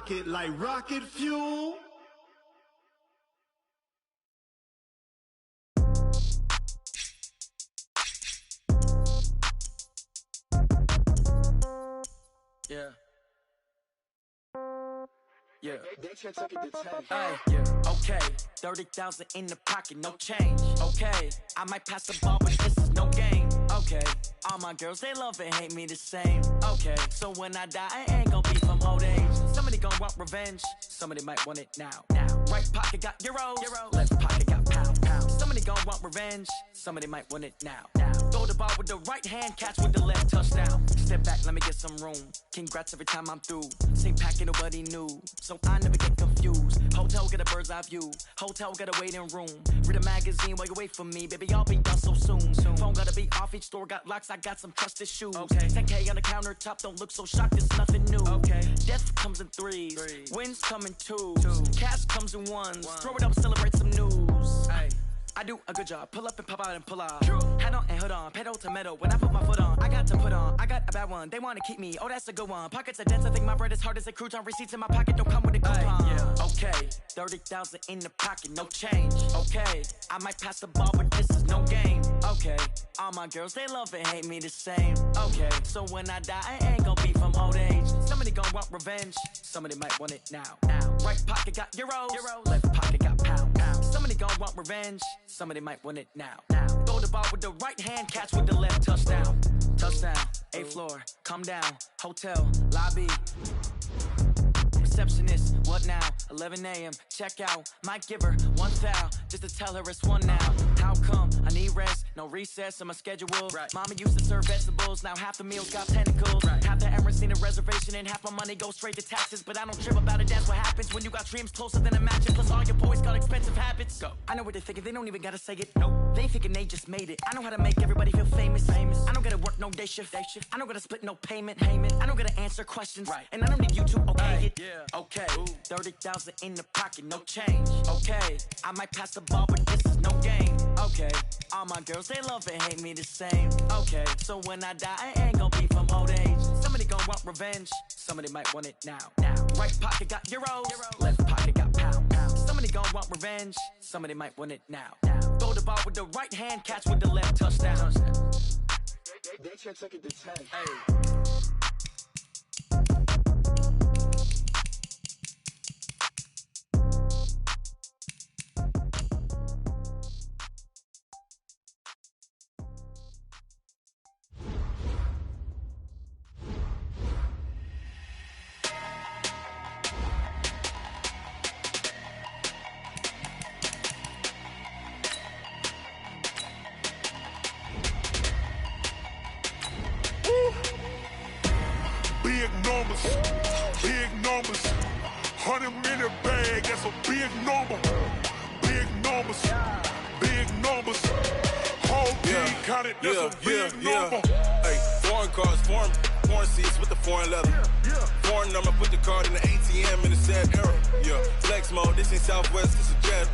pocket like rocket fuel. Yeah. Yeah. Hey, yeah. Okay. 30,000 in the pocket, no change. Okay. I might pass the ball, but this is no game. Okay. All my girls, they love and hate me the same. Okay. So when I die, I ain't gonna be from old age. Somebody gonna want revenge. Somebody might want it now. Right pocket got euros. Left pocket got pound. Somebody gonna want revenge. Somebody might want it now. Throw the ball with the right hand, catch with the left, touchdown. Step back, let me get some room. Congrats every time I'm through. Same packet, nobody knew. So I never get confused. Hotel get a bird's eye view. Hotel get a waiting room. Read a magazine while you wait for me. Baby, I'll be done so soon. Phone gotta be off, each store got locks. I got some trusted shoes. Okay. 10K on the countertop, don't look so shocked, it's nothing new. Okay. Death comes in threes. Wins come in twos. Cash comes in ones. Throw it up, celebrate some news. Hey. I do a good job, pull up and pop out and pull out. Hat on and hood on, pedal to metal. When I put my foot on, I got to put on. I got a bad one, they wanna keep me, oh that's a good one. Pockets are dense, I think my bread is hard as a crouton. Receipts in my pocket don't come with a coupon. Yeah. Okay, 30,000 in the pocket, no change. Okay, I might pass the ball, but this is no game. Okay, all my girls, they love and hate me the same. Okay, so when I die, I ain't gonna be from old age. Somebody gonna want revenge, somebody might want it now. Right pocket got euros, left pocket got pound. Somebody gonna want revenge, somebody might want it now. Throw the ball with the right hand, catch with the left, touchdown. Touchdown, 8th floor, come down, hotel, lobby. Receptionist, what now? 11 a.m., check out. Might give her one foul, just to tell her it's one now. How come? I need rest, no recess in my schedule. Right. Mama used to serve vegetables, now half the meals got tentacles. Right. Half the Emirates need a reservation and half my money goes straight to taxes. But I don't trip about it, that's what happens when you got dreams closer than a matching. Plus all your boys got expensive habits. Go. I know what they're thinking, they don't even gotta say it. Nope. They thinking they just made it. I know how to make everybody feel famous. I don't gotta work no day shift. I don't gotta split no payment. I don't gotta answer questions. Right. And I don't need you to okay it. Yeah. Okay, 30,000 in the pocket, no change. Okay, I might pass the ball, but this is no game. Okay, all my girls, they love and hate me the same. Okay, so when I die, I ain't gonna be from old age. Somebody gonna want revenge, somebody might want it now. Right pocket got euros, left pocket got pound. Somebody gonna want revenge, somebody might want it now. Throw the ball with the right hand, catch with the left, touchdown. They took it to 10. Hey. Big numbers, 100-minute bag, that's a big number. Big numbers, whole team counted, that's a big number. Hey, foreign cars, foreign seats with the foreign leather. Foreign number, put the card in the ATM in the sad era. Yeah, flex mode, this ain't Southwest, this a jet.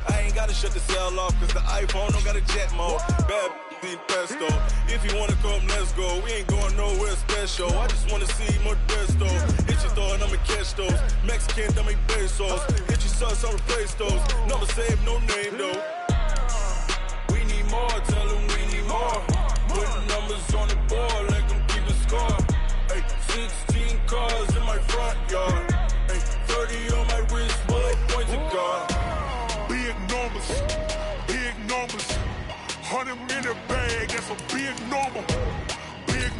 I ain't gotta shut the cell off, cause the iPhone don't got a jet mode. Bad need pesto. If you wanna come, let's go. We ain't going nowhere special. I just wanna see more Modesto. Hit your throw and I'ma catch those. Mexican, dummy pesos. Hit your sauce, I'll replace those. Never save no name though. We need more, tell them we need more. Putting numbers on the board, let them keep a score. Hey, 16 cars in my front yard. Hey, 30 on my wrist, bullet points of God. Big numbers, 100-minute bag, that's a big number. Big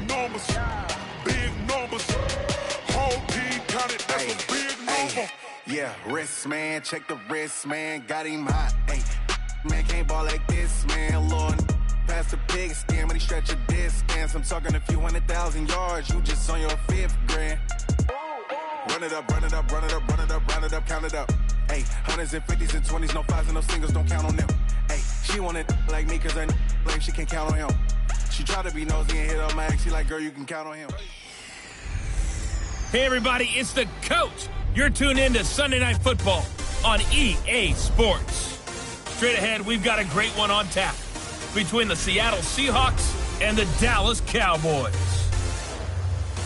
numbers, whole team counted, that's a big number. Yeah, wrist man, check the wrist man, got him hot. Ay, man can't ball like this, man. Lord, past the pig skin when he stretch a distance. I'm talking a few 100,000 yards, you just on your 5th grand. Run it up, count it up. Ay, hundreds and 50s and 20s, no 5s and no singles, don't count on them. Ay, she want it like me cause her blame, she can't count on him. She try to be nosy and hit up my ex, she like, girl, you can count on him. Hey everybody, it's the coach. You're tuned in to Sunday Night Football on EA Sports. Straight ahead, we've got a great one on tap between the Seattle Seahawks and the Dallas Cowboys.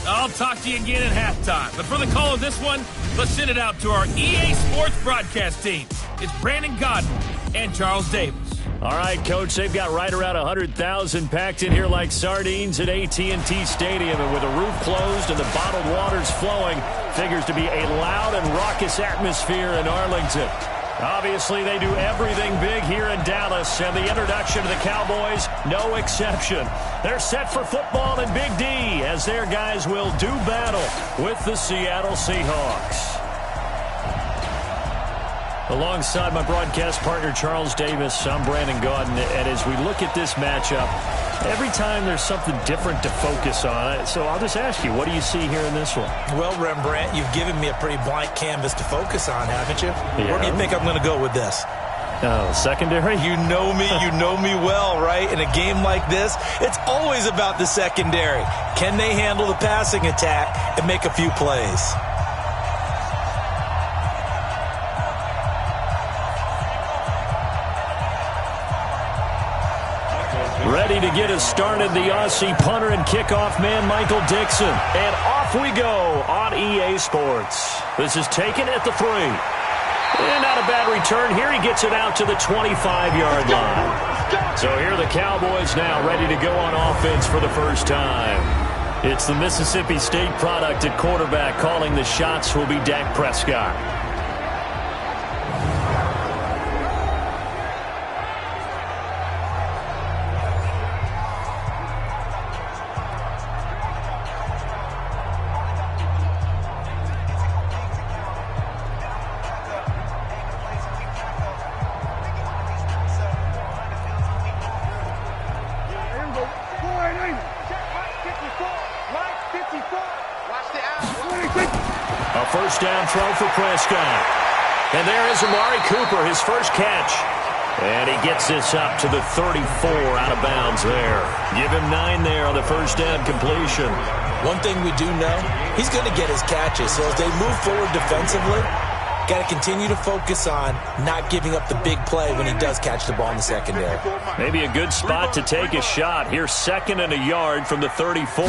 I'll talk to you again at halftime. But for the call of this one, let's send it out to our EA Sports broadcast team. It's Brandon Godden and Charles Davis. All right, Coach, they've got right around 100,000 packed in here like sardines at AT&T Stadium. And with the roof closed and the bottled waters flowing, figures to be a loud and raucous atmosphere in Arlington. Obviously, they do everything big here in Dallas, and the introduction to the Cowboys, no exception. They're set for football in Big D as their guys will do battle with the Seattle Seahawks. Alongside my broadcast partner, Charles Davis, I'm Brandon Godden, and as we look at this matchup, every time there's something different to focus on. So I'll just ask you, what do you see here in this one? Well, Rembrandt, you've given me a pretty blank canvas to focus on, haven't you? Yeah. Where do you think I'm going to go with this? Oh, secondary? You know me well, right? In a game like this, it's always about the secondary. Can they handle the passing attack and make a few plays? Ready to get us started, the Aussie punter and kickoff man, Michael Dixon. And off we go on EA Sports. This is taken at the 3. And not a bad return here. He gets it out to the 25-yard line. So here are the Cowboys now ready to go on offense for the first time. It's the Mississippi State product at quarterback. Calling the shots will be Dak Prescott. A first down throw for Prescott. And there is Amari Cooper, his first catch. And he gets this up to the 34 out of bounds there. Give him 9 there on the first down completion. One thing we do know, he's going to get his catches. So as they move forward defensively, got to continue to focus on not giving up the big play when he does catch the ball in the secondary. Maybe a good spot to take a shot. Here's 2nd and a yard from the 34.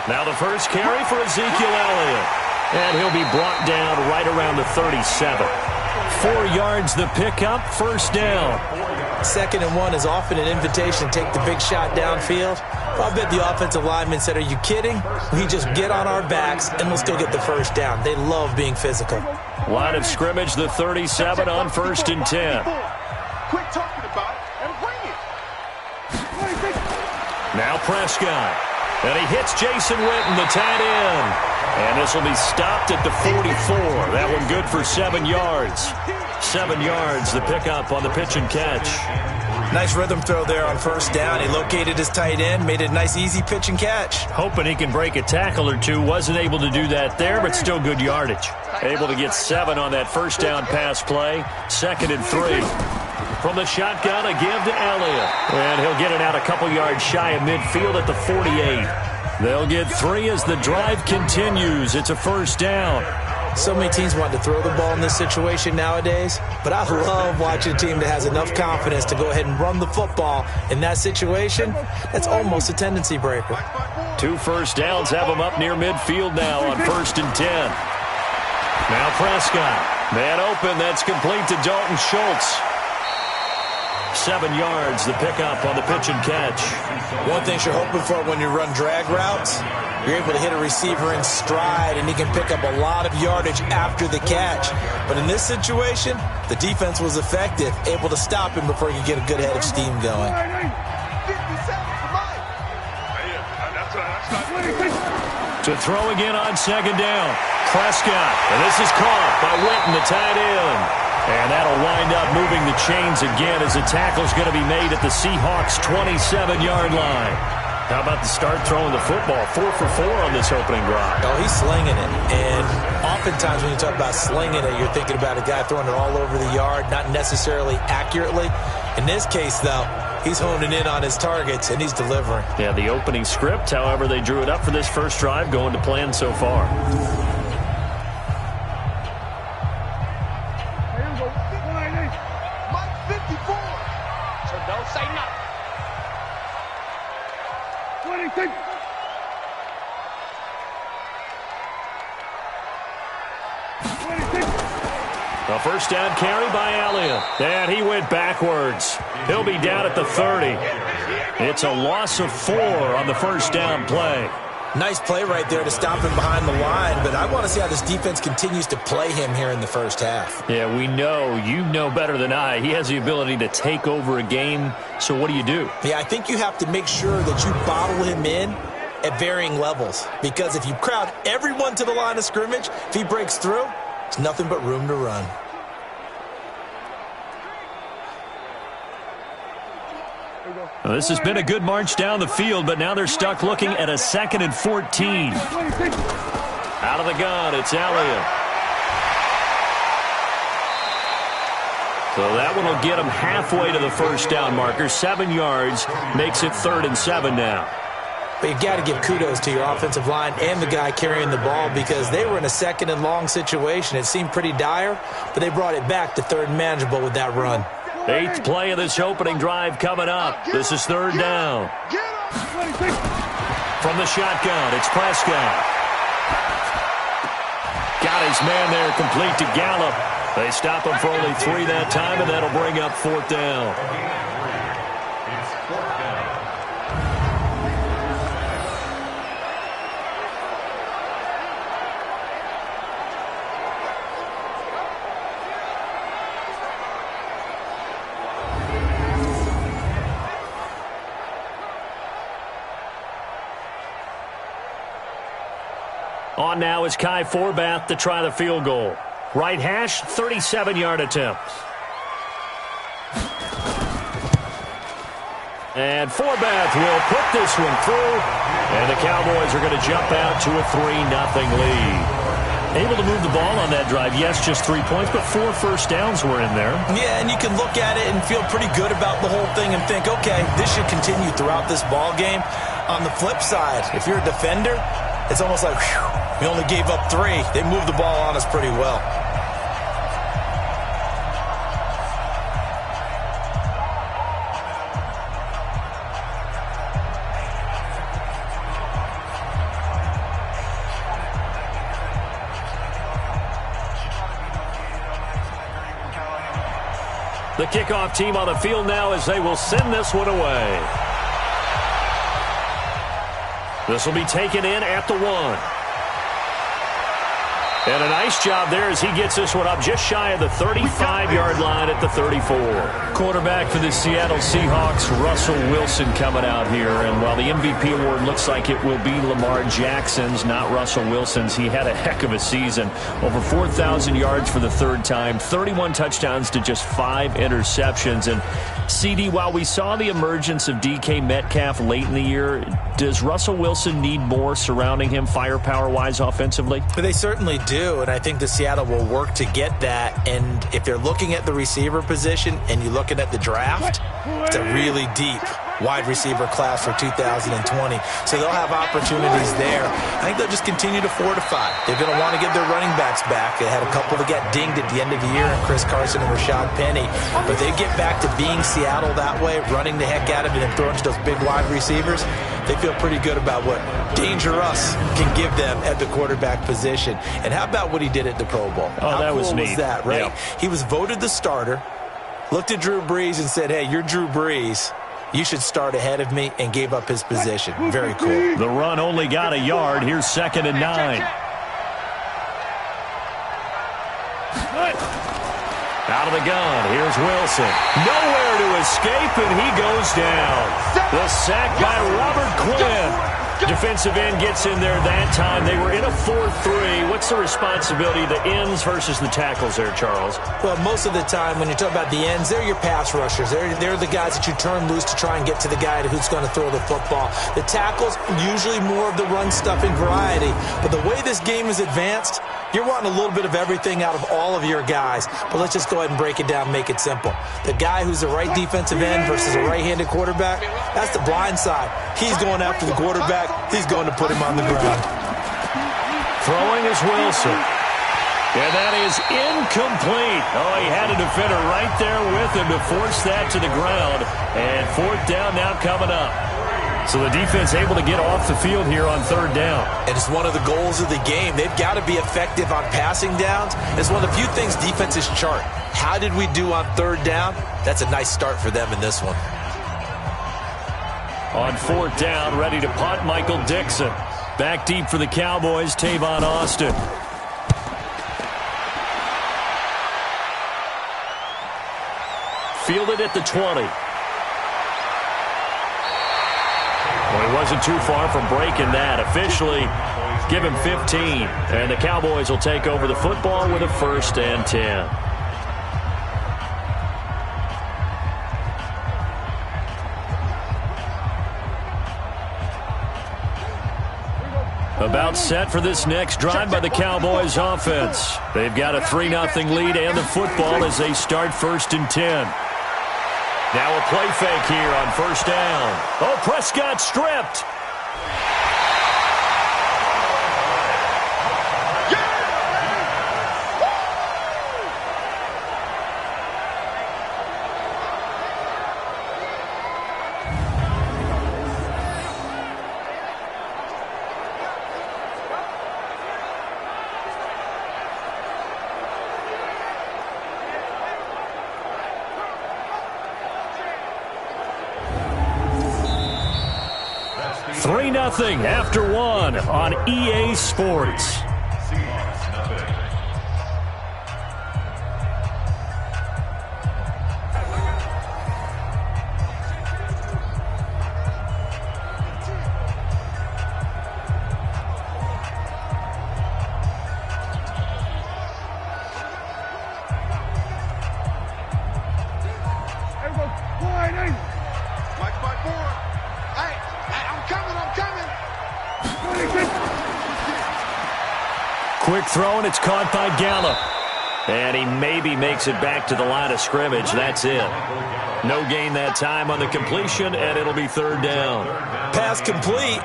Now the first carry for Ezekiel Elliott. And he'll be brought down right around the 37. 4 yards the pickup, first down. 2nd and 1 is often an invitation to take the big shot downfield. But I bet the offensive lineman said, are you kidding? We just get on our backs and let's go get the first down. They love being physical. Line of scrimmage, the 37 on 1st and 10. Quit talking about it and bring it. Now Prescott. And he hits Jason Witten, the tight end. And this will be stopped at the 44. That one good for 7 yards. 7 yards, the pickup on the pitch and catch. Nice rhythm throw there on first down. He located his tight end, made it a nice, easy pitch and catch. Hoping he can break a tackle or two. Wasn't able to do that there, but still good yardage. Able to get 7 on that first down pass play. 2nd and 3. From the shotgun, a give to Elliott. And he'll get it out a couple yards shy of midfield at the 48. They'll get 3 as the drive continues. It's a first down. So many teams want to throw the ball in this situation nowadays, but I love watching a team that has enough confidence to go ahead and run the football. In that situation, that's almost a tendency breaker. 2 first downs have them up near midfield now on 1st and 10. Now Prescott. Man open, that's complete to Dalton Schultz. 7 yards, the pickup on the pitch and catch. One thing you're hoping for when you run drag routes, you're able to hit a receiver in stride, and he can pick up a lot of yardage after the catch. But in this situation, the defense was effective, able to stop him before he could get a good head of steam going. To throw again on 2nd down. Prescott, and this is caught by Witten, the tight end. And that'll wind up moving the chains again as the tackle's going to be made at the Seahawks' 27-yard line. How about the start throwing the football? 4 for 4 on this opening drive. Oh, he's slinging it. And oftentimes when you talk about slinging it, you're thinking about a guy throwing it all over the yard, not necessarily accurately. In this case, though, he's honing in on his targets, and he's delivering. Yeah, the opening script, however, they drew it up for this first drive, going to plan so far. A first down carry by Elliott. And he went backwards. He'll be down at the 30. It's a loss of 4 on the first down play. Nice play right there to stop him behind the line, but I want to see how this defense continues to play him here in the first half. Yeah, we know. You know better than I. He has the ability to take over a game, so what do you do? Yeah, I think you have to make sure that you bottle him in at varying levels, because if you crowd everyone to the line of scrimmage, if he breaks through, there's nothing but room to run. Well, this has been a good march down the field, but now they're stuck looking at a 2nd and 14. Out of the gun, it's Elliott. So that one will get him halfway to the first down marker. 7 yards makes it 3rd and 7 now. But you've got to give kudos to your offensive line and the guy carrying the ball, because they were in a 2nd and long situation. It seemed pretty dire, but they brought it back to 3rd and manageable with that run. 8th play of this opening drive coming up. This is 3rd down. From the shotgun, it's Prescott. Got his man there, complete to Gallup. They stop him for only 3 that time, and that'll bring up 4th down. On now is Kai Forbath to try the field goal. Right hash, 37-yard attempt. And Forbath will put this one through. And the Cowboys are going to jump out to a 3-0 lead. Able to move the ball on that drive. Yes, just 3 points, but 4 first downs were in there. Yeah, and you can look at it and feel pretty good about the whole thing and think, okay, this should continue throughout this ball game. On the flip side, if you're a defender, it's almost like, whew, we only gave up 3. They moved the ball on us pretty well. The kickoff team on the field now as they will send this one away. This will be taken in at the 1. And a nice job there as he gets this one up just shy of the 35-yard line at the 34. Quarterback for the Seattle Seahawks, Russell Wilson, coming out here. And while the MVP award looks like it will be Lamar Jackson's, not Russell Wilson's, he had a heck of a season. Over 4,000 yards for the 3rd time, 31 touchdowns to just 5 interceptions. And CD, while we saw the emergence of DK Metcalf late in the year, does Russell Wilson need more surrounding him firepower-wise offensively? They certainly do, and I think the Seattle will work to get that. And if they're looking at the receiver position and you're looking at the draft, it's a really deep wide receiver class for 2020. So they'll have opportunities there. I think they'll just continue to fortify. They're going to want to get their running backs back. They had a couple that got dinged at the end of the year, and Chris Carson and Rashad Penny. But they get back to being Seattle that way, running the heck out of it and throwing to those big wide receivers. They feel pretty good about what Dangerous can give them at the quarterback position. And how about what he did at the Pro Bowl? Oh, that was neat. How cool was that, right? Yeah. He was voted the starter, looked at Drew Brees and said, hey, you're Drew Brees. You should start ahead of me, and gave up his position. Very cool. The run only got a yard. Here's 2nd and 9. Out of the gun, here's Wilson. Nowhere to escape, and he goes down. The sack by Robert Quinn. Defensive end gets in there that time. They were in a 4-3. What's the responsibility, the ends versus the tackles there, Charles? Well, most of the time when you talk about the ends, they're your pass rushers. They're the guys that you turn loose to try and get to the guy who's going to throw the football. The tackles, usually more of the run-stuffing variety. But the way this game is advanced, you're wanting a little bit of everything out of all of your guys. But let's just go ahead and break it down, make it simple. The guy who's the right defensive end versus a right-handed quarterback, that's the blind side. He's going after the quarterback. He's going to put him on the ground. Throwing is Wilson. And that is incomplete. Oh, he had a defender right there with him to force that to the ground. And 4th down now coming up. So the defense able to get off the field here on third down. And it's one of the goals of the game. They've got to be effective on passing downs. It's one of the few things defenses chart. How did we do on third down? That's a nice start for them in this one. On fourth down, ready to punt, Michael Dixon. Back deep for the Cowboys, Tavon Austin. Fielded at the 20. Well, he wasn't too far from breaking that. Officially, give him 15. And the Cowboys will take over the football with a 1st and 10. About set for this next drive by the Cowboys offense. They've got a 3-0 lead and the football as they start 1st and 10. Now a play fake here on 1st down. Oh, Prescott stripped. After 1 on EA Sports. Quick throw, and it's caught by Gallup. And he maybe makes it back to the line of scrimmage. That's it. No gain that time on the completion, and it'll be 3rd down. Pass complete,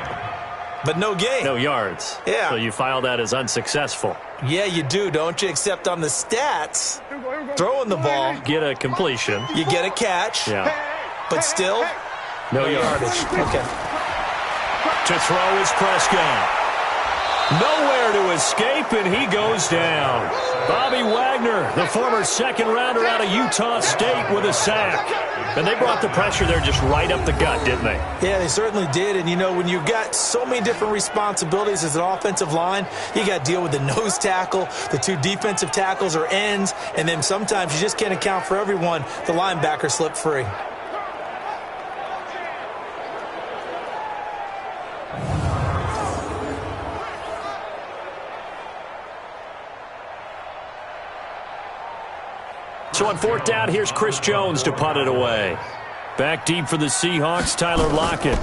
but no gain. No yards. Yeah. So you file that as unsuccessful. Yeah, you do, don't you? Except on the stats, throwing the ball. Get a completion. You get a catch. Yeah. But still, no yardage. Okay. To throw is Prescott. Nowhere to escape, and he goes down. Bobby Wagner, the former 2nd rounder out of Utah State, with a sack. And they brought the pressure there just right up the gut, didn't they? Yeah, they certainly did. And, you know, when you've got so many different responsibilities as an offensive line, you got to deal with the nose tackle, the 2 defensive tackles or ends, and then sometimes you just can't account for everyone. The linebacker slipped free. So on 4th down, here's Chris Jones to punt it away. Back deep for the Seahawks, Tyler Lockett.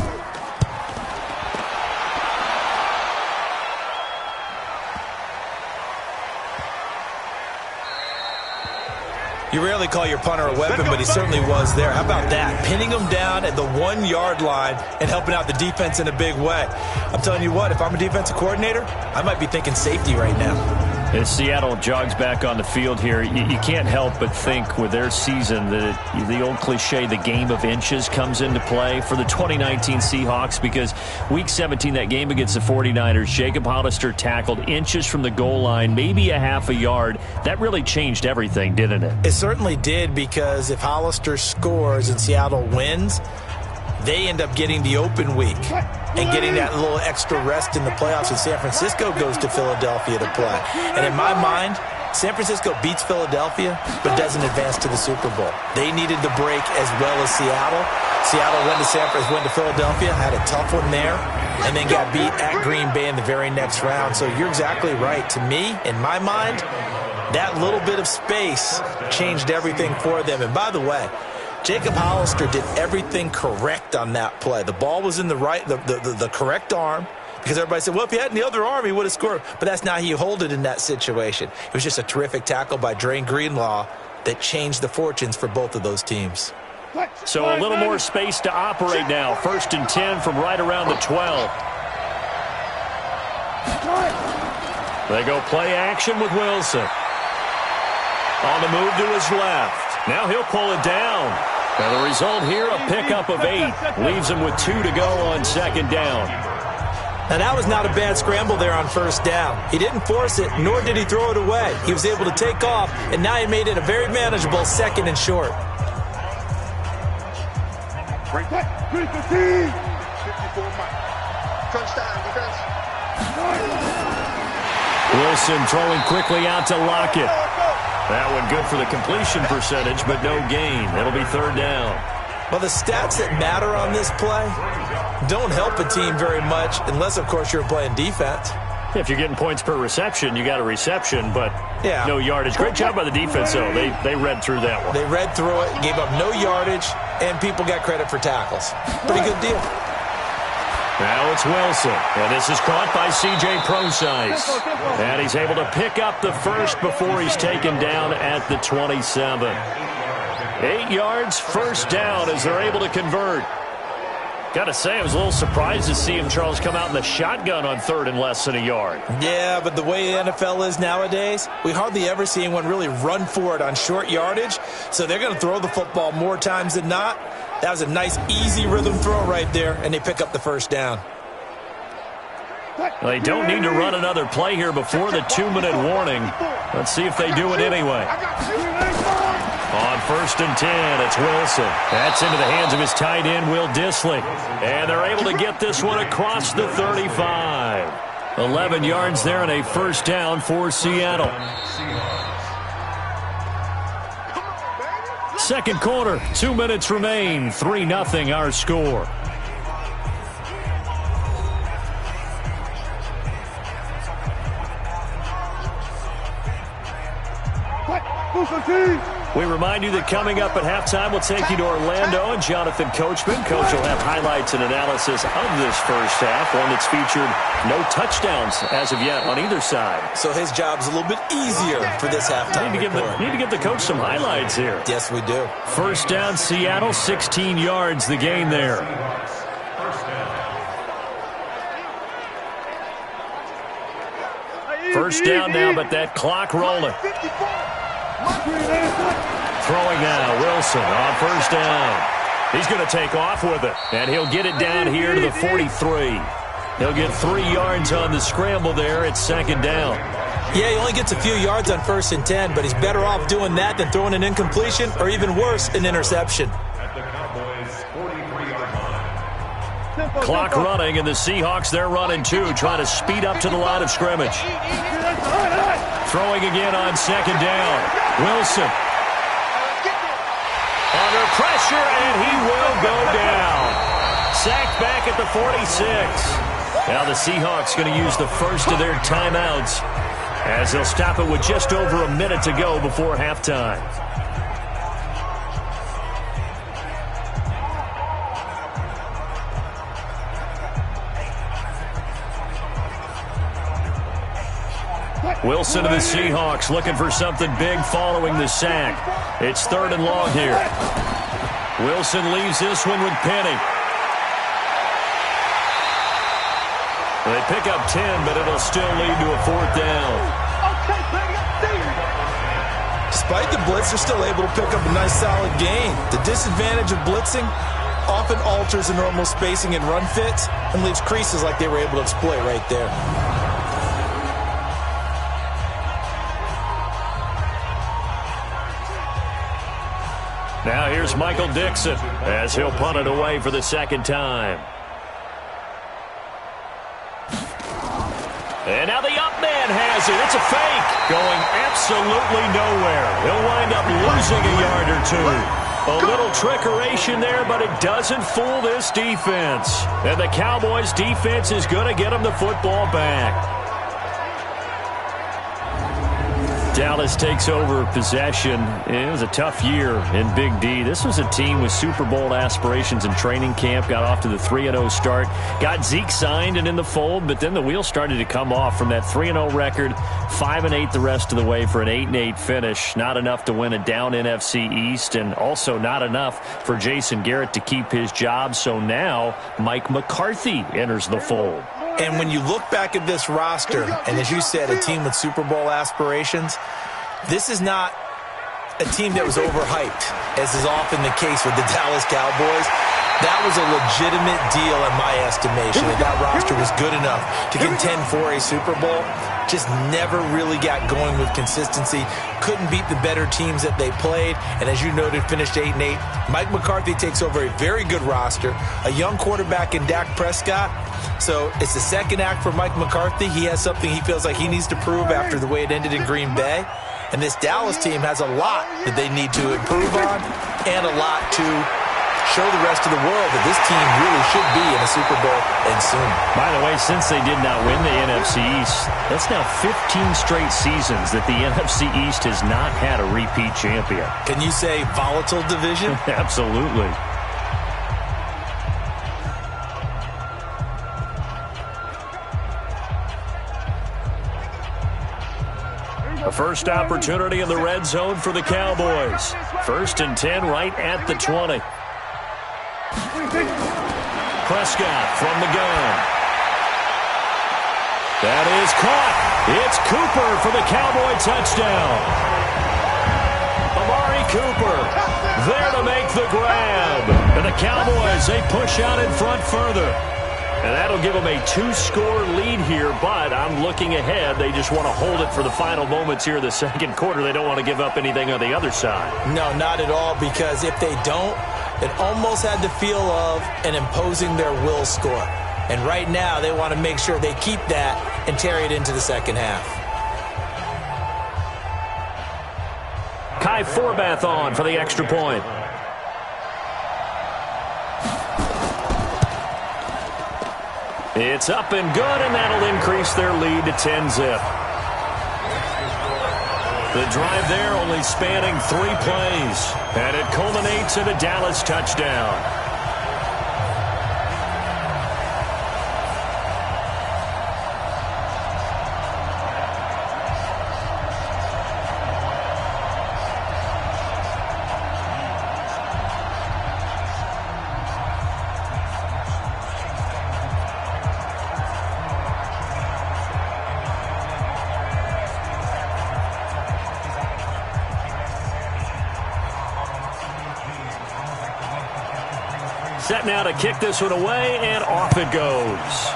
You rarely call your punter a weapon, but he certainly was there. How about that? Pinning him down at the 1-yard line and helping out the defense in a big way. I'm telling you what, if I'm a defensive coordinator, I might be thinking safety right now. As Seattle jogs back on the field here, you can't help but think with their season that the old cliche, the game of inches, comes into play for the 2019 Seahawks, because Week 17, that game against the 49ers, Jacob Hollister tackled inches from the goal line, maybe a half a yard. That really changed everything, didn't it? It certainly did, because if Hollister scores and Seattle wins, they end up getting the open week and getting that little extra rest in the playoffs, and San Francisco goes to Philadelphia to play. And in my mind, San Francisco beats Philadelphia but doesn't advance to the Super Bowl. They needed the break as well as Seattle. Seattle went to Philadelphia, had a tough one there, and then got beat at Green Bay in the very next round. So you're exactly right. To me, in my mind, that little bit of space changed everything for them. And by the way, Jacob Hollister did everything correct on that play. The ball was in the correct arm, because everybody said, well, if he had in the other arm, he would have scored. But that's not how you hold it in that situation. It was just a terrific tackle by Drain Greenlaw that changed the fortunes for both of those teams. So a little more space to operate now. 1st and 10 from right around the 12. They go play action with Wilson. On the move to his left. Now he'll pull it down. And the result here, a pickup of 8. Leaves him with 2 to go on second down. Now, that was not a bad scramble there on first down. He didn't force it, nor did he throw it away. He was able to take off, and now he made it a very manageable second and short. Break that. 3-15. 54 Mike. Crunch time, defense. Wilson throwing quickly out to Lockett. That one good for the completion percentage, but no gain. It'll be third down. Well, the stats that matter on this play don't help a team very much unless, of course, you're playing defense. If you're getting points per reception, you got a reception, but no yardage. Great job by the defense, though. They read through that one. They read through it, gave up no yardage, and people got credit for tackles. Pretty good deal. Now it's Wilson, and this is caught by C.J. Prosise. And he's able to pick up the first before he's taken down at the 27. 8 yards, first down as they're able to convert. Got to say, I was a little surprised to see him, Charles, come out in the shotgun on third and less than a yard. Yeah, but the way the NFL is nowadays, we hardly ever see anyone really run for it on short yardage. So they're going to throw the football more times than not. That was a nice, easy rhythm throw right there, and they pick up the first down. They don't need to run another play here before the 2-minute warning. Let's see if they do it anyway. On first and 10, it's Wilson. That's into the hands of his tight end, Will Dissly. And they're able to get this one across the 35. 11 yards there and a first down for Seattle. Second quarter, 2 minutes remain. 3-0 our score. We remind you that coming up at halftime, we'll take you to Orlando and Jonathan Coachman. Coach will have highlights and analysis of this first half, one that's featured no touchdowns as of yet on either side. So his job's a little bit easier for this halftime report. Need to give the coach some highlights here. Yes, we do. First down, Seattle, 16 yards, the gain there. First down now, but that clock rolling. Throwing now, Wilson on first down. He's going to take off with it, and he'll get it down here to the 43. He'll get 3 yards on the scramble there at second down. Yeah, he only gets a few yards on first and 10, but he's better off doing that than throwing an incompletion or even worse, an interception. Clock running, and the Seahawks, they're running too, trying to speed up to the line of scrimmage. Throwing again on second down. Wilson. Under pressure, and he will go down. Sacked back at the 46. Now the Seahawks going to use the first of their timeouts as they'll stop it with just over a minute to go before halftime. Wilson to the Seahawks looking for something big following the sack. It's third and long here. Wilson leaves this one with Penny. They pick up 10, but it'll still lead to a fourth down. Despite the blitz, they're still able to pick up a nice solid gain. The disadvantage of blitzing often alters the normal spacing and run fits and leaves creases like they were able to exploit right there. Now here's Michael Dixon as he'll punt it away for the second time. And now the up man has it. It's a fake. Going absolutely nowhere. He'll wind up losing a yard or two. A little trickeration there, but it doesn't fool this defense. And the Cowboys defense is going to get him the football back. Dallas takes over possession. It was a tough year in Big D. This was a team with Super Bowl aspirations in training camp. Got off to the 3-0 start. Got Zeke signed and in the fold, but then the wheels started to come off from that 3-0 record. 5-8 the rest of the way for an 8-8 finish. Not enough to win a down NFC East, and also not enough for Jason Garrett to keep his job. So now Mike McCarthy enters the fold. And when you look back at this roster, and as you said, a team with Super Bowl aspirations, this is not a team that was overhyped, as is often the case with the Dallas Cowboys. That was a legitimate deal in my estimation. That roster was good enough to contend for a Super Bowl. Just never really got going with consistency. Couldn't beat the better teams that they played. And as you noted, finished 8-8. Mike McCarthy takes over a very good roster. A young quarterback in Dak Prescott. So it's the second act for Mike McCarthy. He has something he feels like he needs to prove after the way it ended in Green Bay. And this Dallas team has a lot that they need to improve on and a lot to show the rest of the world that this team really should be in a Super Bowl and soon. By the way, since they did not win the NFC East, that's now 15 straight seasons that the NFC East has not had a repeat champion. Can you say volatile division? Absolutely. A first opportunity in the red zone for the Cowboys. 1st and 10 right at the 20. Prescott from the gun. That is caught. It's Cooper for the Cowboy touchdown. Amari Cooper there to make the grab. And the Cowboys, they push out in front further. And that'll give them a 2-score lead here, but I'm looking ahead. They just want to hold it for the final moments here in the second quarter. They don't want to give up anything on the other side. No, not at all, because if they don't, it almost had the feel of an imposing their will score. And right now, they want to make sure they keep that and carry it into the second half. Kai Forbath on for the extra point. It's up and good, and that'll increase their lead to 10-zip. The drive there only spanning 3 plays, and it culminates in a Dallas touchdown. Set now to kick this one away, and off it goes.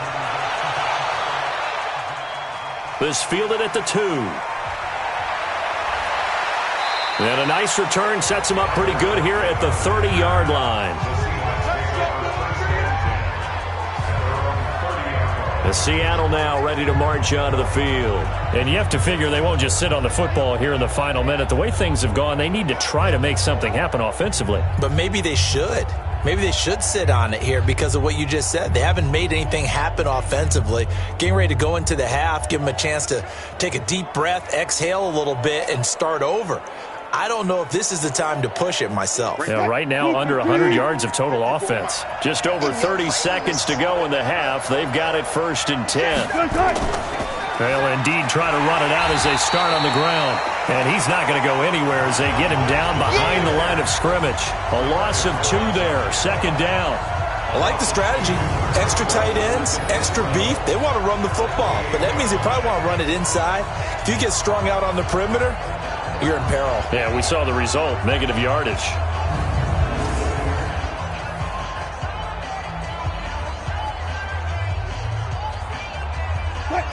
This fielded at the 2. And a nice return sets him up pretty good here at the 30-yard line. The Seattle now ready to march onto the field. And you have to figure they won't just sit on the football here in the final minute. The way things have gone, they need to try to make something happen offensively. But maybe they should. Maybe they should sit on it here because of what you just said. They haven't made anything happen offensively. Getting ready to go into the half, give them a chance to take a deep breath, exhale a little bit, and start over. I don't know if this is the time to push it myself. Yeah, right now, under 100 yards of total offense. Just over 30 seconds to go in the half. They've got it 1st and 10. They'll indeed try to run it out as they start on the ground. And he's not going to go anywhere as they get him down behind the line of scrimmage. A loss of 2 there, 2nd down. I like the strategy. Extra tight ends, extra beef. They want to run the football, but that means they probably want to run it inside. If you get strung out on the perimeter, you're in peril. Yeah, we saw the result, negative yardage.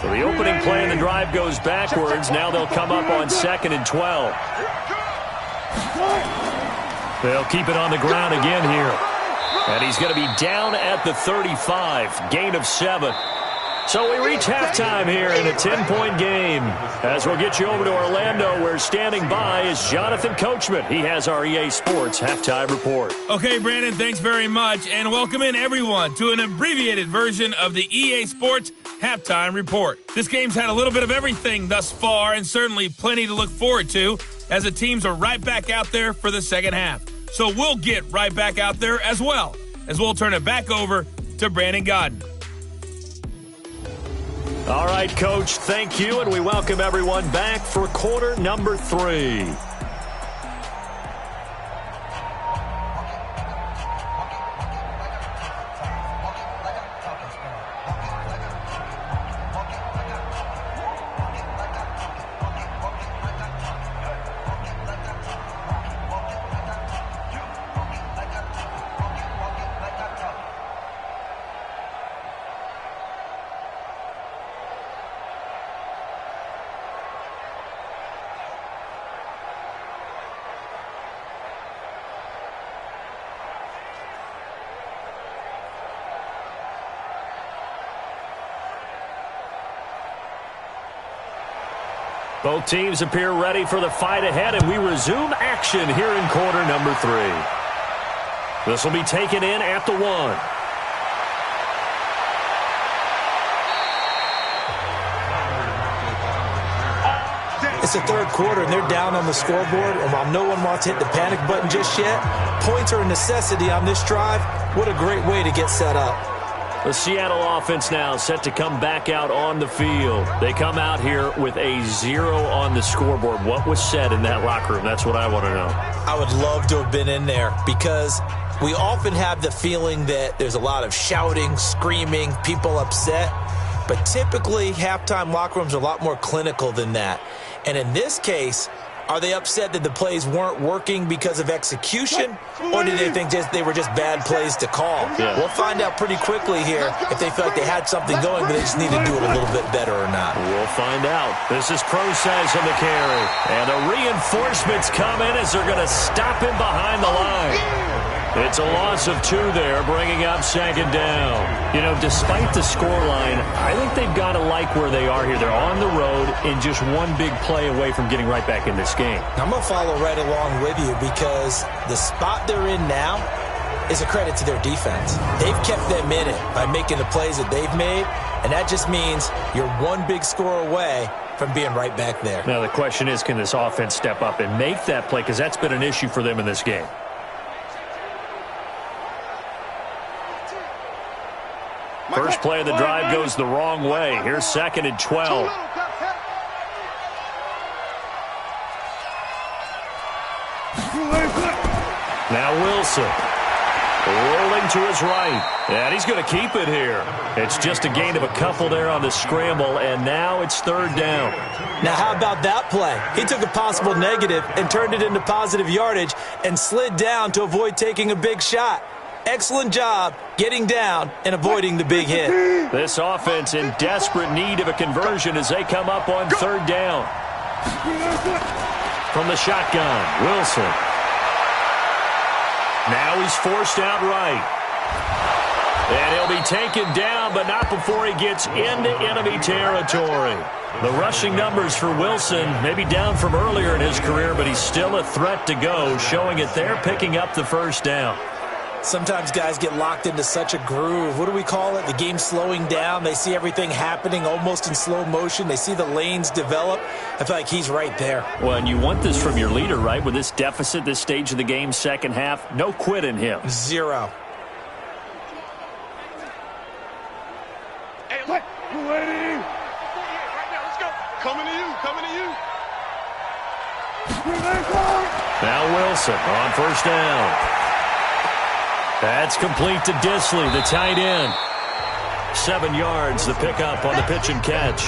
So the opening play in the drive goes backwards. Now they'll come up on 2nd and 12. They'll keep it on the ground again here. And he's going to be down at the 35. Gain of 7. So we reach halftime here in a 10-point game. As we'll get you over to Orlando, where standing by is Jonathan Coachman. He has our EA Sports Halftime Report. Okay, Brandon, thanks very much. And welcome in, everyone, to an abbreviated version of the EA Sports Halftime Report. This game's had a little bit of everything thus far, and certainly plenty to look forward to, as the teams are right back out there for the second half. So we'll get right back out there as well, as we'll turn it back over to Brandon Godden. All right, Coach, thank you, and we welcome everyone back for quarter number 3. Both teams appear ready for the fight ahead, and we resume action here in quarter number 3. This will be taken in at the 1. It's the third quarter, and they're down on the scoreboard, and while no one wants to hit the panic button just yet, points are a necessity on this drive. What a great way to get set up. The Seattle offense now set to come back out on the field. They come out here with a 0 on the scoreboard. What was said in that locker room? That's what I want to know. I would love to have been in there because we often have the feeling that there's a lot of shouting, screaming, people upset. But typically, halftime locker rooms are a lot more clinical than that. And in this case, are they upset that the plays weren't working because of execution, or did they think they were just bad plays to call? Yeah. We'll find out pretty quickly here if they feel like they had something going, but they just need to do it a little bit better or not. We'll find out. This is Process on the carry. And the reinforcements come in as they're going to stop him behind the line. It's a loss of 2 there, bringing up second down. You know, despite the scoreline, I think they've got to like where they are here. They're on the road and just one big play away from getting right back in this game. I'm going to follow right along with you because the spot they're in now is a credit to their defense. They've kept them in it by making the plays that they've made, and that just means you're one big score away from being right back there. Now, the question is, can this offense step up and make that play? Because that's been an issue for them in this game. First play of the drive goes the wrong way. Here's 2nd and 12. Now Wilson. Rolling to his right. And he's going to keep it here. It's just a gain of a couple there on the scramble, and now it's 3rd down. Now, how about that play? He took a possible negative and turned it into positive yardage and slid down to avoid taking a big shot. Excellent job getting down and avoiding the big hit. This offense in desperate need of a conversion as they come up on 3rd down. From the shotgun, Wilson. Now he's forced out right. And he'll be taken down, but not before he gets into enemy territory. The rushing numbers for Wilson may be down from earlier in his career, but he's still a threat to go, showing it there, picking up the 1st down. Sometimes guys get locked into such a groove. What do we call it? The game slowing down. They see everything happening almost in slow motion. They see the lanes develop. I feel like he's right there. Well, and you want this from your leader, right? With this deficit, this stage of the game, second half, no quit in him. 0. Hey, what? Waiting. Right now, let's go. Coming to you. Coming to you. Now Wilson on 1st down. That's complete to Disley, the tight end. 7 yards, the pickup on the pitch and catch.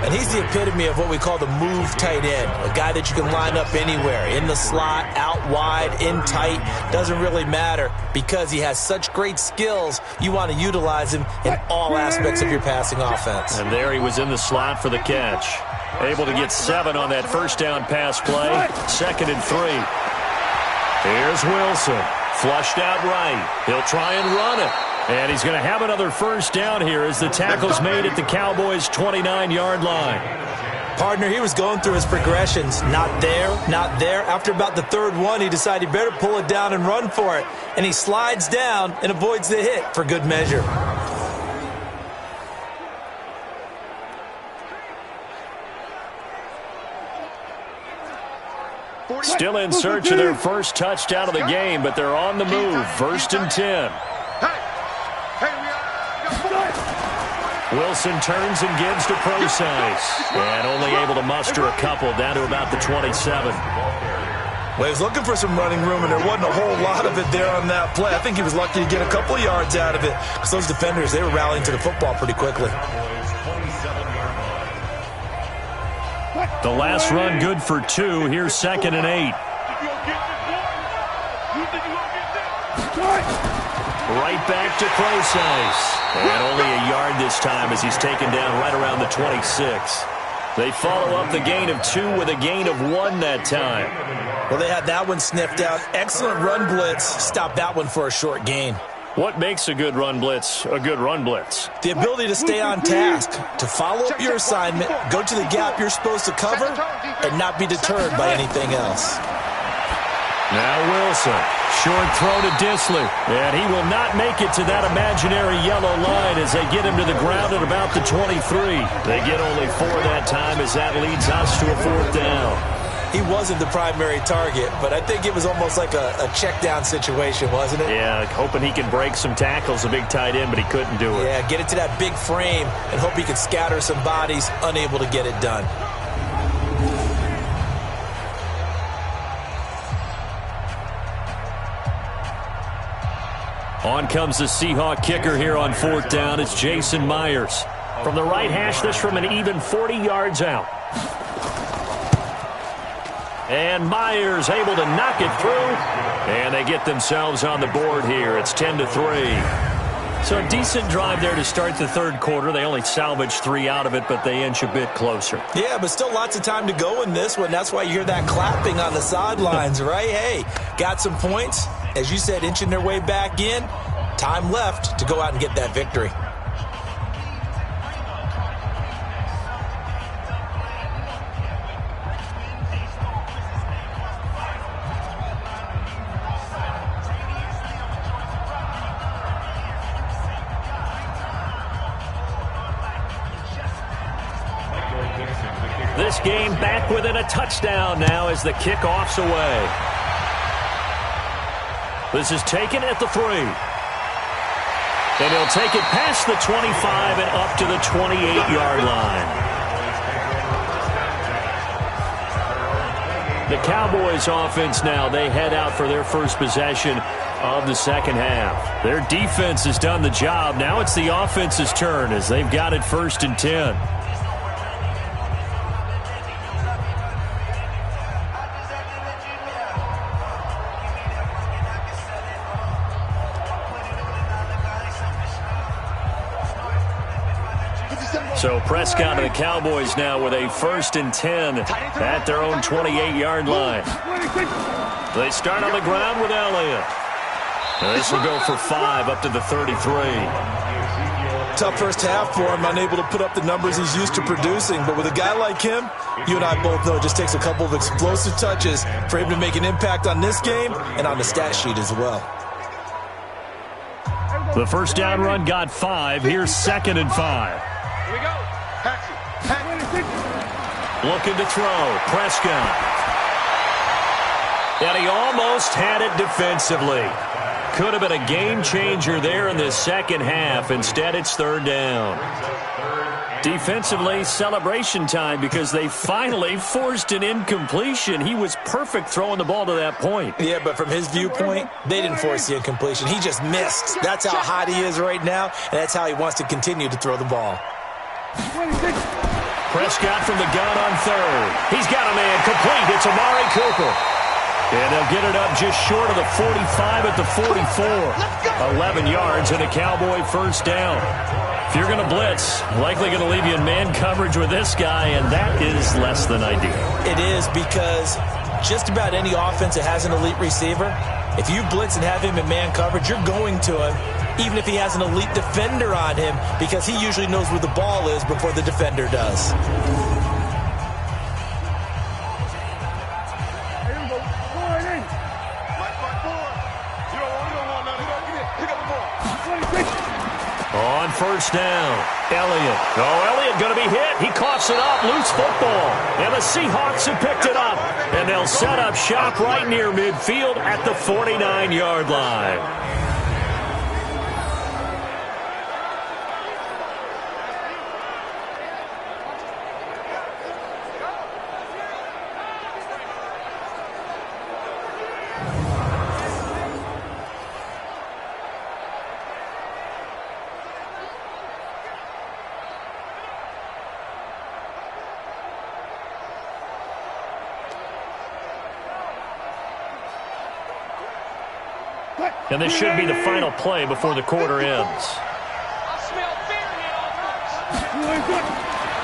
And he's the epitome of what we call the move tight end. A guy that you can line up anywhere. In the slot, out wide, in tight. Doesn't really matter because he has such great skills. You want to utilize him in all aspects of your passing offense. And there he was in the slot for the catch. Able to get 7 on that 1st down pass play. 2nd and 3. Here's Wilson. Flushed out right. He'll try and run it. And he's going to have another 1st down here as the tackle's made at the Cowboys' 29-yard line. Partner, he was going through his progressions. Not there, not there. After about the 3rd one, he decided he better pull it down and run for it. And he slides down and avoids the hit for good measure. Still in search of their first touchdown of the game, but they're on the move. 1st and 10. Wilson turns and gives to Process. And only able to muster a couple down to about the 27. Well, he was looking for some running room, and there wasn't a whole lot of it there on that play. I think he was lucky to get a couple yards out of it because those defenders, they were rallying to the football pretty quickly. The last run good for 2. Here's 2nd and 8. Right back to Process. And only a yard this time as he's taken down right around the 26. They follow up the gain of 2 with a gain of 1 that time. Well, they had that one sniffed out. Excellent run blitz. Stopped that one for a short gain. What makes a good run blitz a good run blitz? The ability to stay on task, to follow up your assignment, go to the gap you're supposed to cover, and not be deterred by anything else. Now Wilson, short throw to Dissler, and he will not make it to that imaginary yellow line as they get him to the ground at about the 23. They get only 4 that time as that leads us to a 4th down. He wasn't the primary target, but I think it was almost like a check down situation, wasn't it? Yeah, hoping he can break some tackles, a big tight end, but he couldn't do it. Yeah, get it to that big frame and hope he can scatter some bodies, unable to get it done. On comes the Seahawk kicker here on 4th down. It's Jason Myers. From the right hash, this from an even 40 yards out. And Myers able to knock it through. And they get themselves on the board here. It's 10-3. So a decent drive there to start the 3rd quarter. They only salvaged 3 out of it, but they inch a bit closer. Yeah, but still lots of time to go in this one. That's why you hear that clapping on the sidelines, right? Hey, got some points. As you said, inching their way back in. Time left to go out and get that victory. This game back within a touchdown now as the kickoff's away. This is taken at the 3. And he'll take it past the 25 and up to the 28-yard line. The Cowboys offense now, they head out for their first possession of the 2nd half. Their defense has done the job. Now it's the offense's turn as they've got it 1st and 10. So Prescott and the Cowboys now with a 1st and 10 at their own 28-yard line. They start on the ground with Elliott. Now this will go for 5 up to the 33. Tough first half for him, unable to put up the numbers he's used to producing. But with a guy like him, you and I both know it just takes a couple of explosive touches for him to make an impact on this game and on the stat sheet as well. The first down run got 5. Here's 2nd and 5. Here we go. Looking to throw. Prescott. And he almost had it defensively. Could have been a game changer there in the 2nd half. Instead, it's 3rd down. Defensively, celebration time because they finally forced an incompletion. He was perfect throwing the ball to that point. Yeah, but from his viewpoint, they didn't force the incompletion. He just missed. That's how hot he is right now, and that's how he wants to continue to throw the ball. Prescott from the gun on 3rd. He's got a man complete. It's Amari Cooper. And they'll get it up just short of the 45 at the 44. 11 yards and a Cowboy 1st down. If you're going to blitz, likely going to leave you in man coverage with this guy, and that is less than ideal. It is because just about any offense that has an elite receiver, if you blitz and have him in man coverage, you're going to him, even if he has an elite defender on him, because he usually knows where the ball is before the defender does. On 1st down, Elliott. Oh, Elliott going to be hit. He coughs it up. Loose football. And the Seahawks have picked it up. And they'll set up shop right near midfield at the 49-yard line. And this should be the final play before the quarter ends.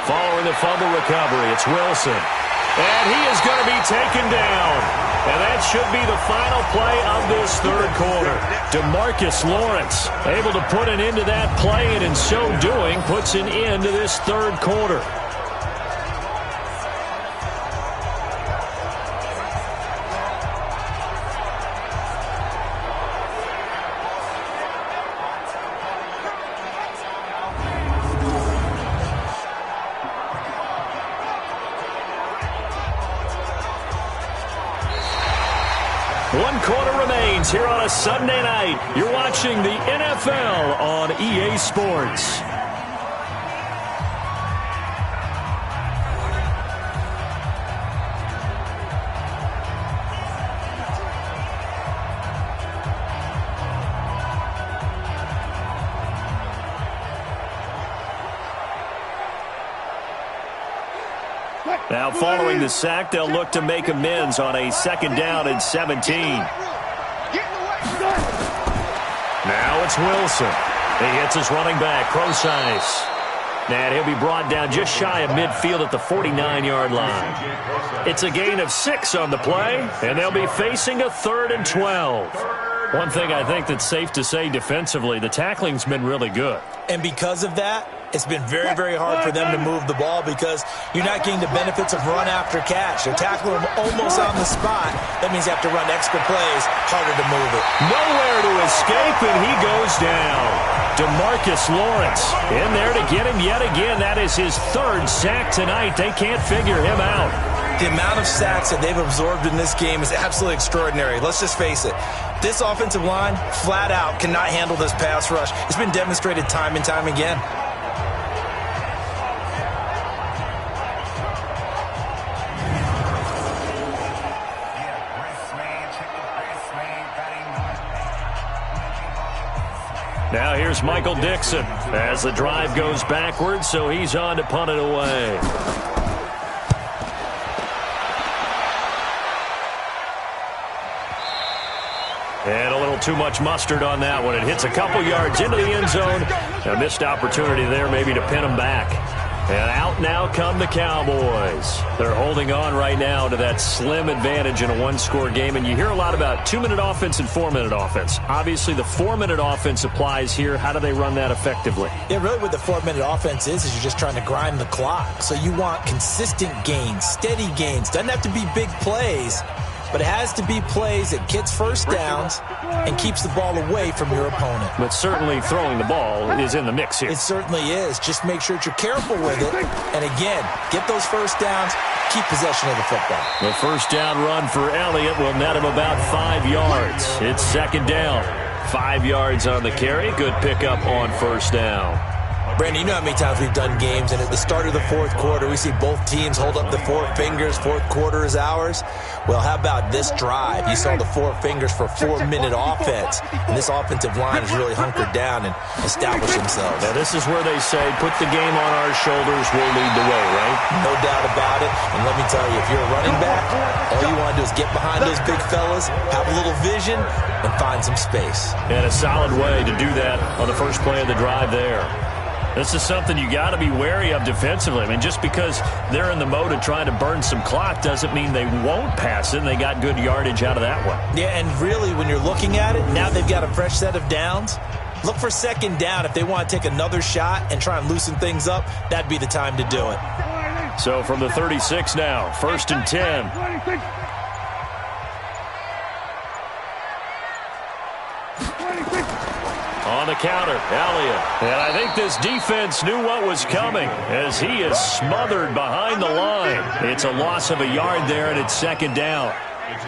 Following the fumble recovery, it's Wilson. And he is going to be taken down. And that should be the final play of this third quarter. DeMarcus Lawrence able to put an end to that play, and in so doing puts an end to this third quarter. One quarter remains here on a Sunday night. You're watching the NFL on EA Sports. Now, following the sack, they'll look to make amends on a 2nd down and 17. Now it's Wilson. He hits his running back, Procise. And he'll be brought down just shy of midfield at the 49-yard line. It's a gain of 6 on the play, and they'll be facing a 3rd and 12. One thing I think that's safe to say defensively, the tackling's been really good. And because of that, it's been very, very hard for them to move the ball because you're not getting the benefits of run after catch. They're tackling them almost on the spot. That means you have to run extra plays, harder to move it. Nowhere to escape, and he goes down. DeMarcus Lawrence in there to get him yet again. That is his 3rd sack tonight. They can't figure him out. The amount of sacks that they've absorbed in this game is absolutely extraordinary. Let's just face it. This offensive line, flat out, cannot handle this pass rush. It's been demonstrated time and time again. Now here's Michael Dixon as the drive goes backwards, so he's on to punt it away. And a little too much mustard on that one. It hits a couple yards into the end zone. A missed opportunity there maybe to pin him back. And out now come the Cowboys. They're holding on right now to that slim advantage in a one-score game. And you hear a lot about 2-minute offense and 4-minute offense. Obviously, the 4-minute offense applies here. How do they run that effectively? Yeah, really what the 4-minute offense is you're just trying to grind the clock. So you want consistent gains, steady gains. Doesn't have to be big plays, but it has to be plays that gets first downs and keeps the ball away from your opponent. But certainly throwing the ball is in the mix here. It certainly is. Just make sure that you're careful with it. And again, get those first downs, keep possession of the football. The first down run for Elliott will net him about 5 yards. It's 2nd down. 5 yards on the carry. Good pickup on first down. Brandon, you know how many times we've done games, and at the start of the 4th quarter, we see both teams hold up the 4 fingers, 4th quarter is ours. Well, how about this drive? You saw the 4 fingers for 4-minute offense, and this offensive line has really hunkered down and established themselves. Now, this is where they say, put the game on our shoulders, we'll lead the way, right? No doubt about it, and let me tell you, if you're a running back, all you want to do is get behind those big fellas, have a little vision, and find some space. And a solid way to do that on the first play of the drive there. This is something you got to be wary of defensively. I mean, just because they're in the mode of trying to burn some clock doesn't mean they won't pass it, and they got good yardage out of that one. Yeah, and really, when you're looking at it, now they've got a fresh set of downs. Look for 2nd down. If they want to take another shot and try and loosen things up, that'd be the time to do it. So from the 36 now, 1st and 10. On the counter, Elliott. And I think this defense knew what was coming as he is smothered behind the line. It's a loss of a yard there, and it's 2nd down.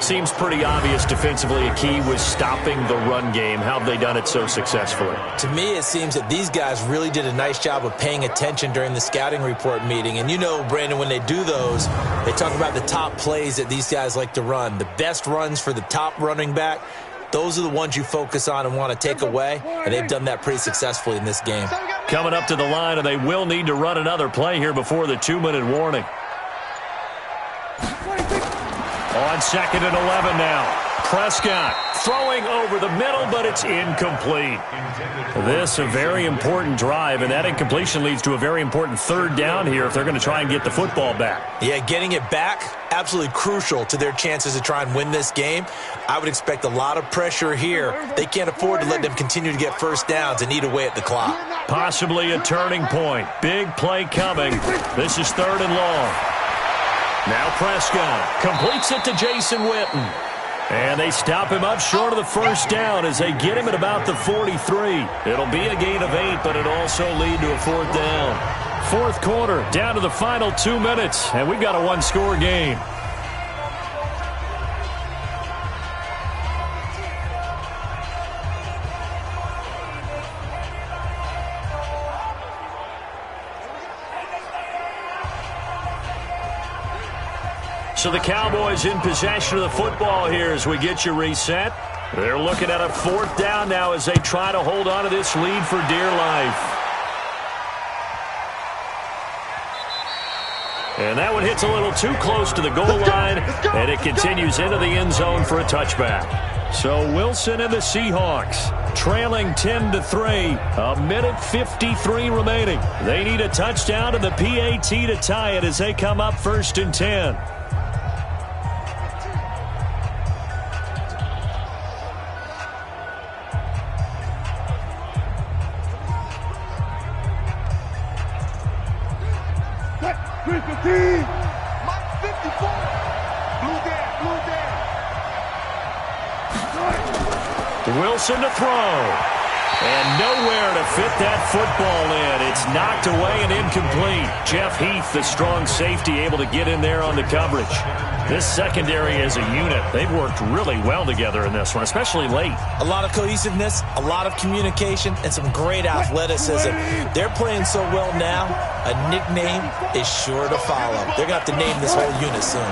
Seems pretty obvious defensively a key was stopping the run game. How have they done it so successfully? To me, it seems that these guys really did a nice job of paying attention during the scouting report meeting. And you know, Brandon, when they do those, they talk about the top plays that these guys like to run. The best runs for the top running back. Those are the ones you focus on and want to take away, and they've done that pretty successfully in this game. Coming up to the line, and they will need to run another play here before the 2-minute warning. On 2nd and 11 now. Prescott throwing over the middle, but it's incomplete. This a very important drive, and that incompletion leads to a very important third down here if they're going to try and get the football back. Yeah, getting it back, absolutely crucial to their chances to try and win this game. I would expect a lot of pressure here. They can't afford to let them continue to get first downs and eat away at the clock. Possibly a turning point. Big play coming. This is 3rd and long. Now Prescott completes it to Jason Witten. And they stop him up short of the first down as they get him at about the 43. It'll be a gain of 8, but it'll also lead to a 4th down. 4th quarter, down to the final 2 minutes, and we've got a one-score game. So the Cowboys in possession of the football here as we get you reset. They're looking at a 4th down now as they try to hold on to this lead for dear life. And that one hits a little too close to the goal line, and it continues into the end zone for a touchback. So Wilson and the Seahawks trailing 10-3, a minute 53 remaining. They need a touchdown and the PAT to tie it as they come up 1st and 10. Wilson to throw. And nowhere to fit that football in. It's knocked away and incomplete. Jeff Heath, the strong safety, able to get in there on the coverage. This secondary as a unit, they've worked really well together in this one, especially late. A lot of cohesiveness, a lot of communication, and some great athleticism. They're playing so well now, a nickname is sure to follow. They're going to have to name this whole unit soon.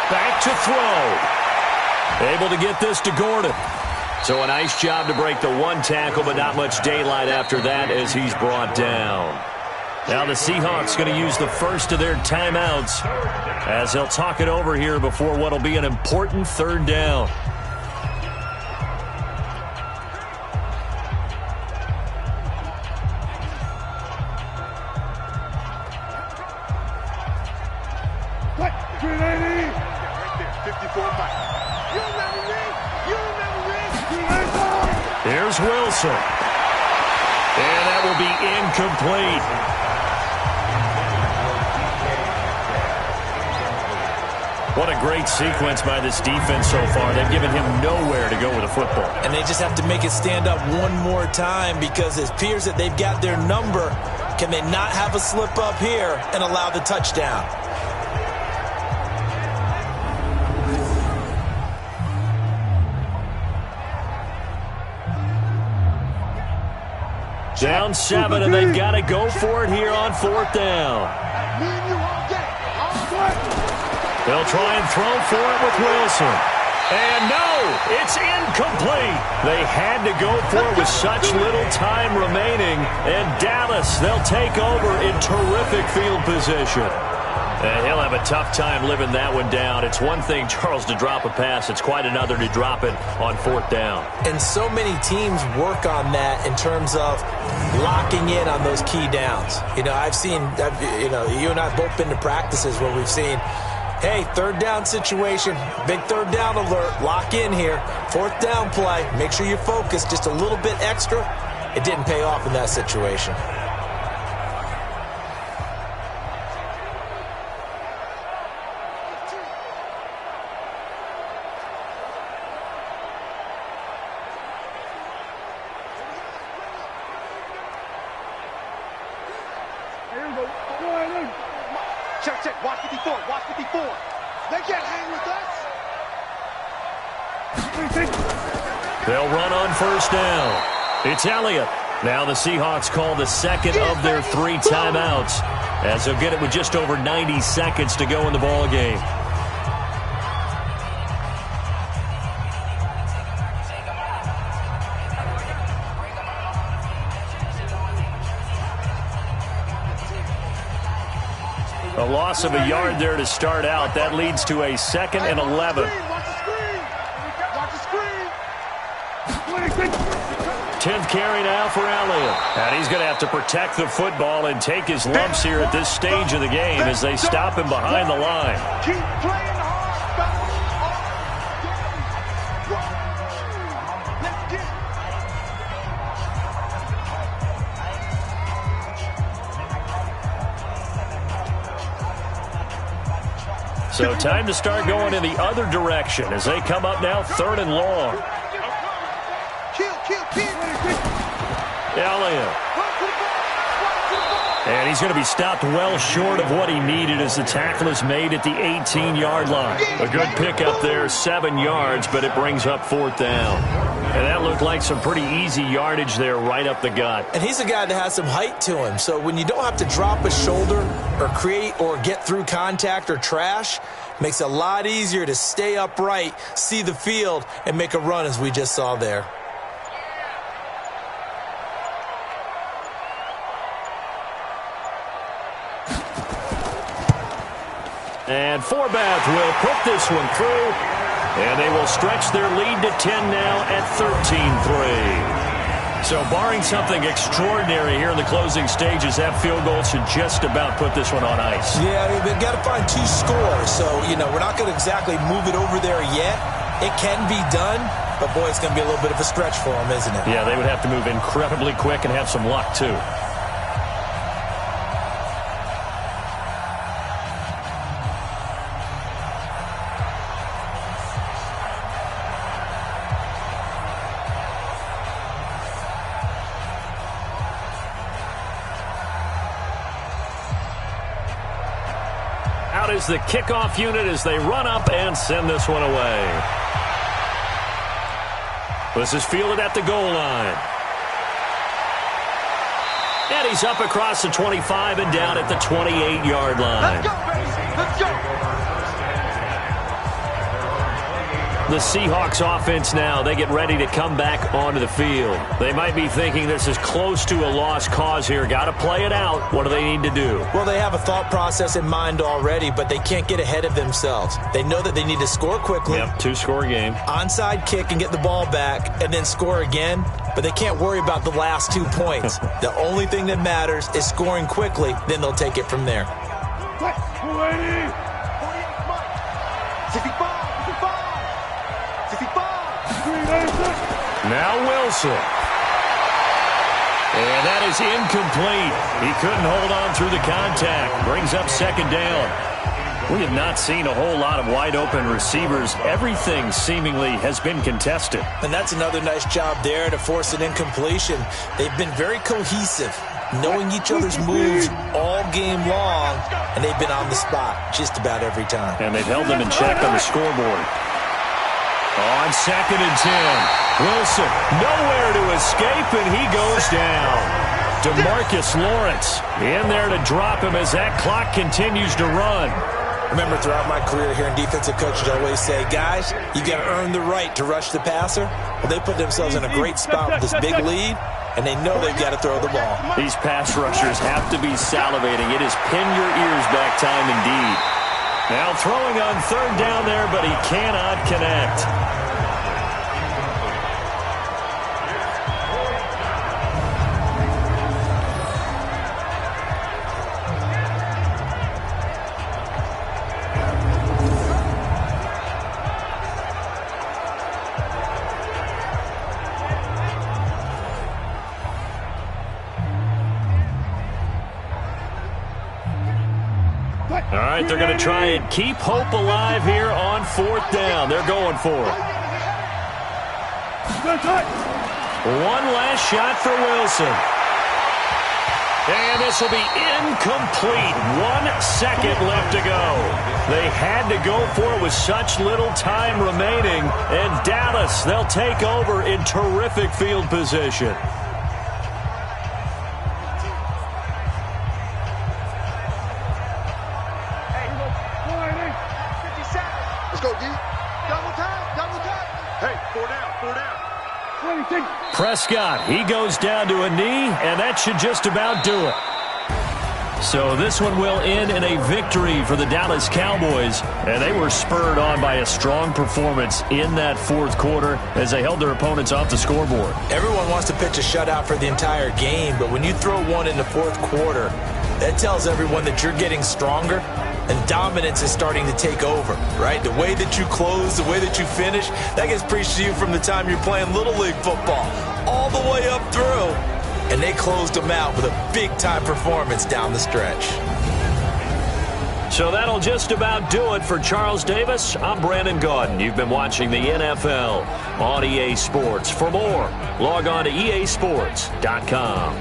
Back to throw. Able to get this to Gordon. So a nice job to break the one tackle, but not much daylight after that as he's brought down. Now the Seahawks going to use the first of their timeouts as they'll talk it over here before what will be an important 3rd down. Here's Wilson. And that will be incomplete. What a great sequence by this defense so far. They've given him nowhere to go with the football. And they just have to make it stand up one more time because it appears that they've got their number. Can they not have a slip up here and allow the touchdown? Down 7, and they've got to go for it here on 4th down. They'll try and throw for it with Wilson. And no, it's incomplete. They had to go for it with such little time remaining. And Dallas, they'll take over in terrific field position. And he'll have a tough time living that one down. It's one thing, Charles, to drop a pass. It's quite another to drop it on 4th down. And so many teams work on that in terms of locking in on those key downs. You know, you and I have both been to practices where we've seen, hey, 3rd down situation, big 3rd down alert, lock in here, 4th down play, make sure you're focused just a little bit extra. It didn't pay off in that situation. Check, watch 54, watch 54. They can't hang with us. They'll run on 1st down. It's Elliott. Now the Seahawks call the second of their 3 timeouts as they'll get it with just over 90 seconds to go in the ball game. A loss of a yard there to start out. That leads to a 2nd and 11. 10th carry now for Elliott. And he's going to have to protect the football and take his lumps here at this stage of the game as they stop him behind the line. Keep playing hard. So time to start going in the other direction as they come up now 3rd and long. Elliott. And he's going to be stopped well short of what he needed as the tackle is made at the 18-yard line. A good pickup there, 7 yards, but it brings up 4th down. And that looked like some pretty easy yardage there right up the gut. And he's a guy that has some height to him. So when you don't have to drop a shoulder or create or get through contact or trash, makes it a lot easier to stay upright, see the field, and make a run as we just saw there. And Forbath will put this one through, and they will stretch their lead to 10 now at 13-3. So barring something extraordinary here in the closing stages, that field goal should just about put this one on ice. Yeah, we've got to find 2 scores. So, we're not going to exactly move it over there yet. It can be done, but, boy, it's going to be a little bit of a stretch for them, isn't it? Yeah, they would have to move incredibly quick and have some luck, too. Is the kickoff unit as they run up and send this one away. This is fielded at the goal line. And he's up across the 25 and down at the 28-yard line. Let's go, baby. Let's go. The Seahawks offense now, they get ready to come back onto the field. They might be thinking this is close to a lost cause here. Got to play it out. What do they need to do? Well, they have a thought process in mind already, but they can't get ahead of themselves. They know that they need to score quickly. Yep, 2-score game. Onside kick and get the ball back and then score again, but they can't worry about the last 2 points. The only thing that matters is scoring quickly, then they'll take it from there. 65. Now Wilson. And that is incomplete. He couldn't hold on through the contact. Brings up 2nd down. We have not seen a whole lot of wide-open receivers. Everything seemingly has been contested. And that's another nice job there to force an incompletion. They've been very cohesive, knowing each other's moves all game long, and they've been on the spot just about every time. And they've held them in check on the scoreboard. On 2nd and 10, Wilson nowhere to escape, and he goes down. DeMarcus Lawrence in there to drop him as that clock continues to run. Remember, throughout my career here in defensive coaches, I always say, guys, you got to earn the right to rush the passer. Well, they put themselves in a great spot with this big lead, and they know they've got to throw the ball. These pass rushers have to be salivating. It is pin your ears back time indeed. Now throwing on 3rd down there, but he cannot connect. All right, they're going to try and keep hope alive here on 4th down. They're going for it. One last shot for Wilson. And this will be incomplete. 1 second left to go. They had to go for it with such little time remaining. And Dallas, they'll take over in terrific field position. Hey, Prescott, he goes down to a knee, and that should just about do it. So this one will end in a victory for the Dallas Cowboys, and they were spurred on by a strong performance in that fourth quarter as they held their opponents off the scoreboard. Everyone wants to pitch a shutout for the entire game, but when you throw one in the fourth quarter, that tells everyone that you're getting stronger and dominance is starting to take over, right? The way that you close, the way that you finish, that gets preached to you from the time you're playing Little League football all the way up through. And they closed them out with a big-time performance down the stretch. So that'll just about do it for Charles Davis. I'm Brandon Gaudin. You've been watching the NFL on EA Sports. For more, log on to easports.com.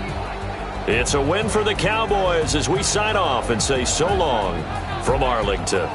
It's a win for the Cowboys as we sign off and say so long from Arlington.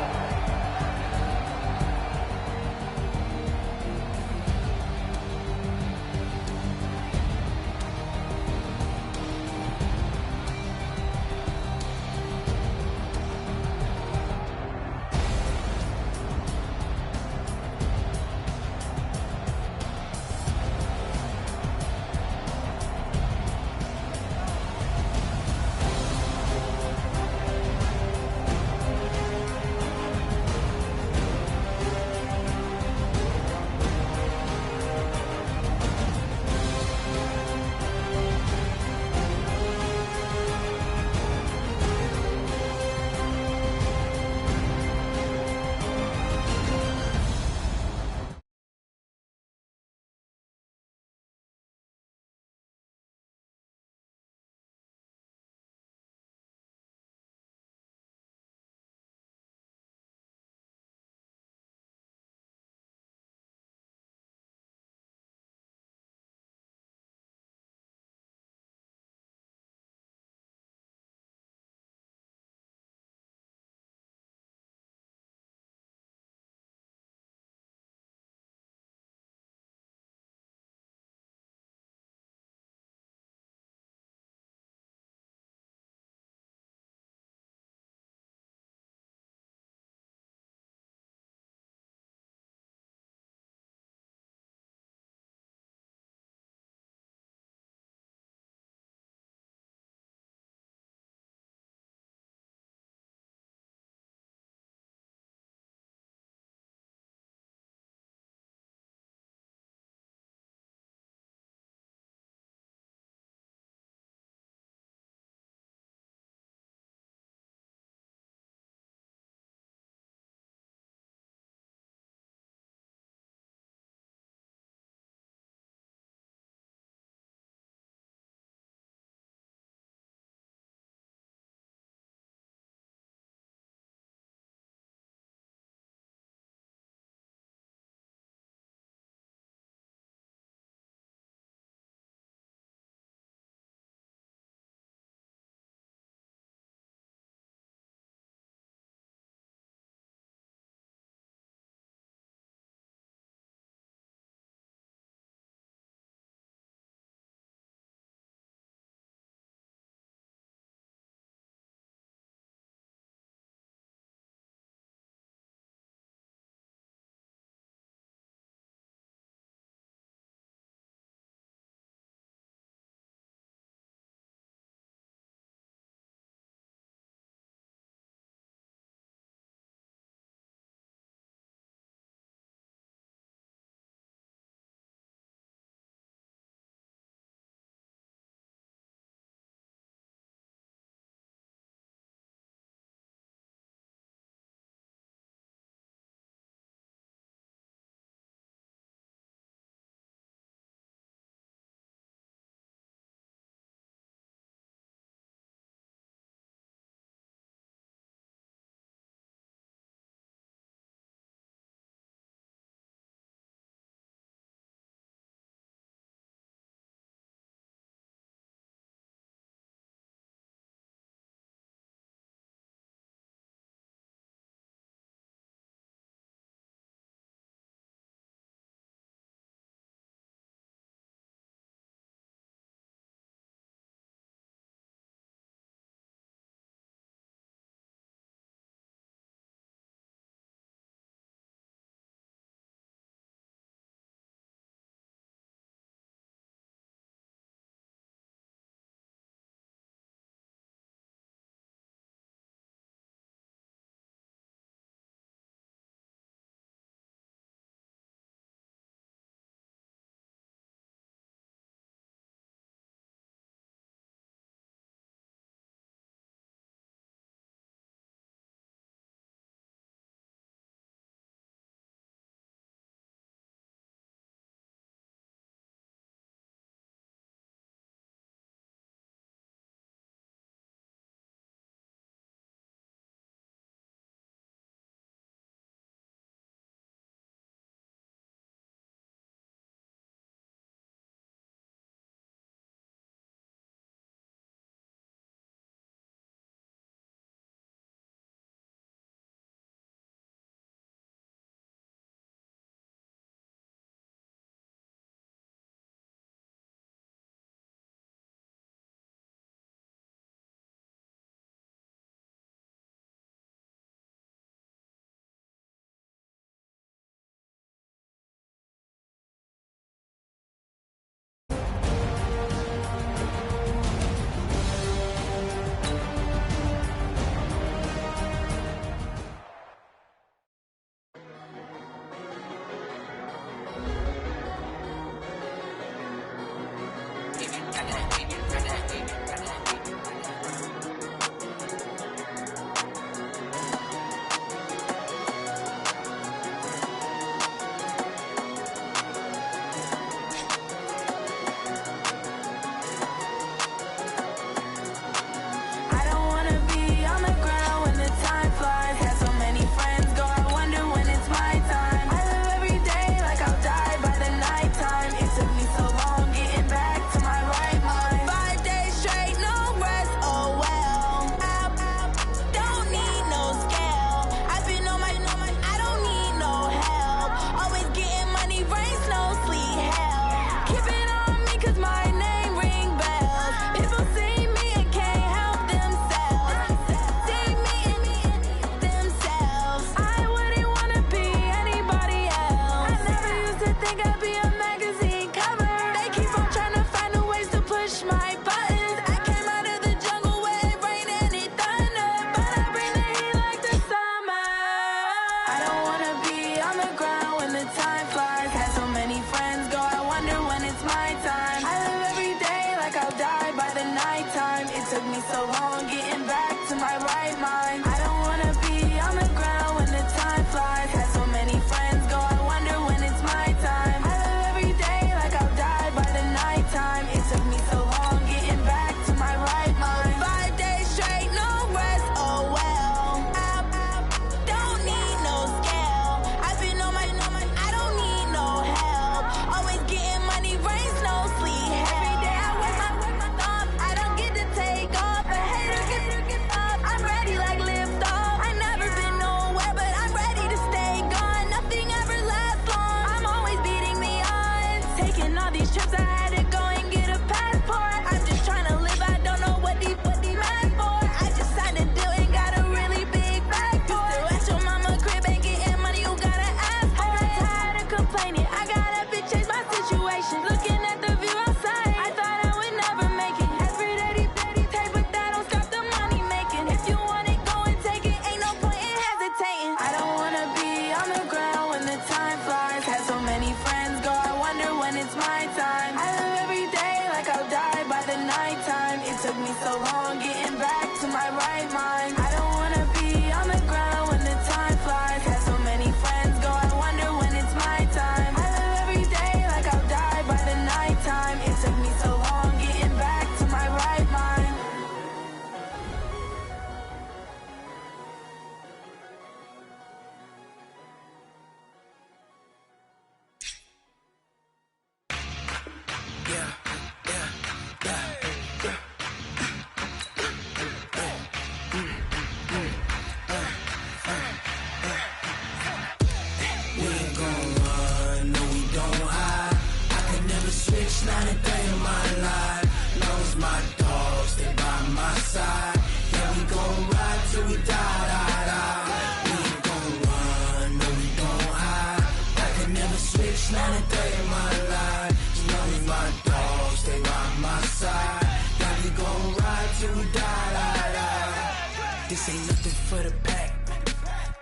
This ain't nothing for the pack.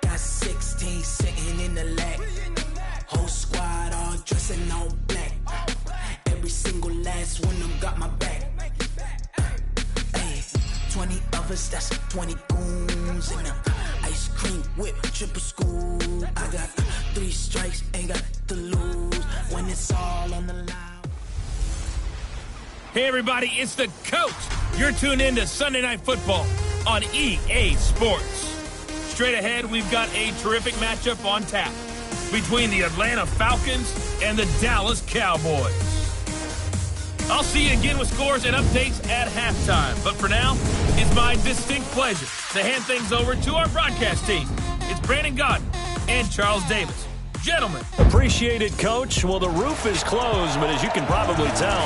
Got 16 sitting in the lag. Whole squad all dressing all black. Every single last one of them got my back. 20 of us, that's 20 goons in a ice cream whip, triple school. I got 3 strikes, ain't got to lose when it's all on the line. Hey everybody, it's the coach. You're tuned in to Sunday Night Football on EA Sports. Straight ahead, we've got a terrific matchup on tap between the Atlanta Falcons and the Dallas Cowboys. I'll see you again with scores and updates at halftime. But for now, it's my distinct pleasure to hand things over to our broadcast team. It's Brandon Godden and Charles Davis. Gentlemen. Appreciate it, Coach. Well, the roof is closed, but as you can probably tell,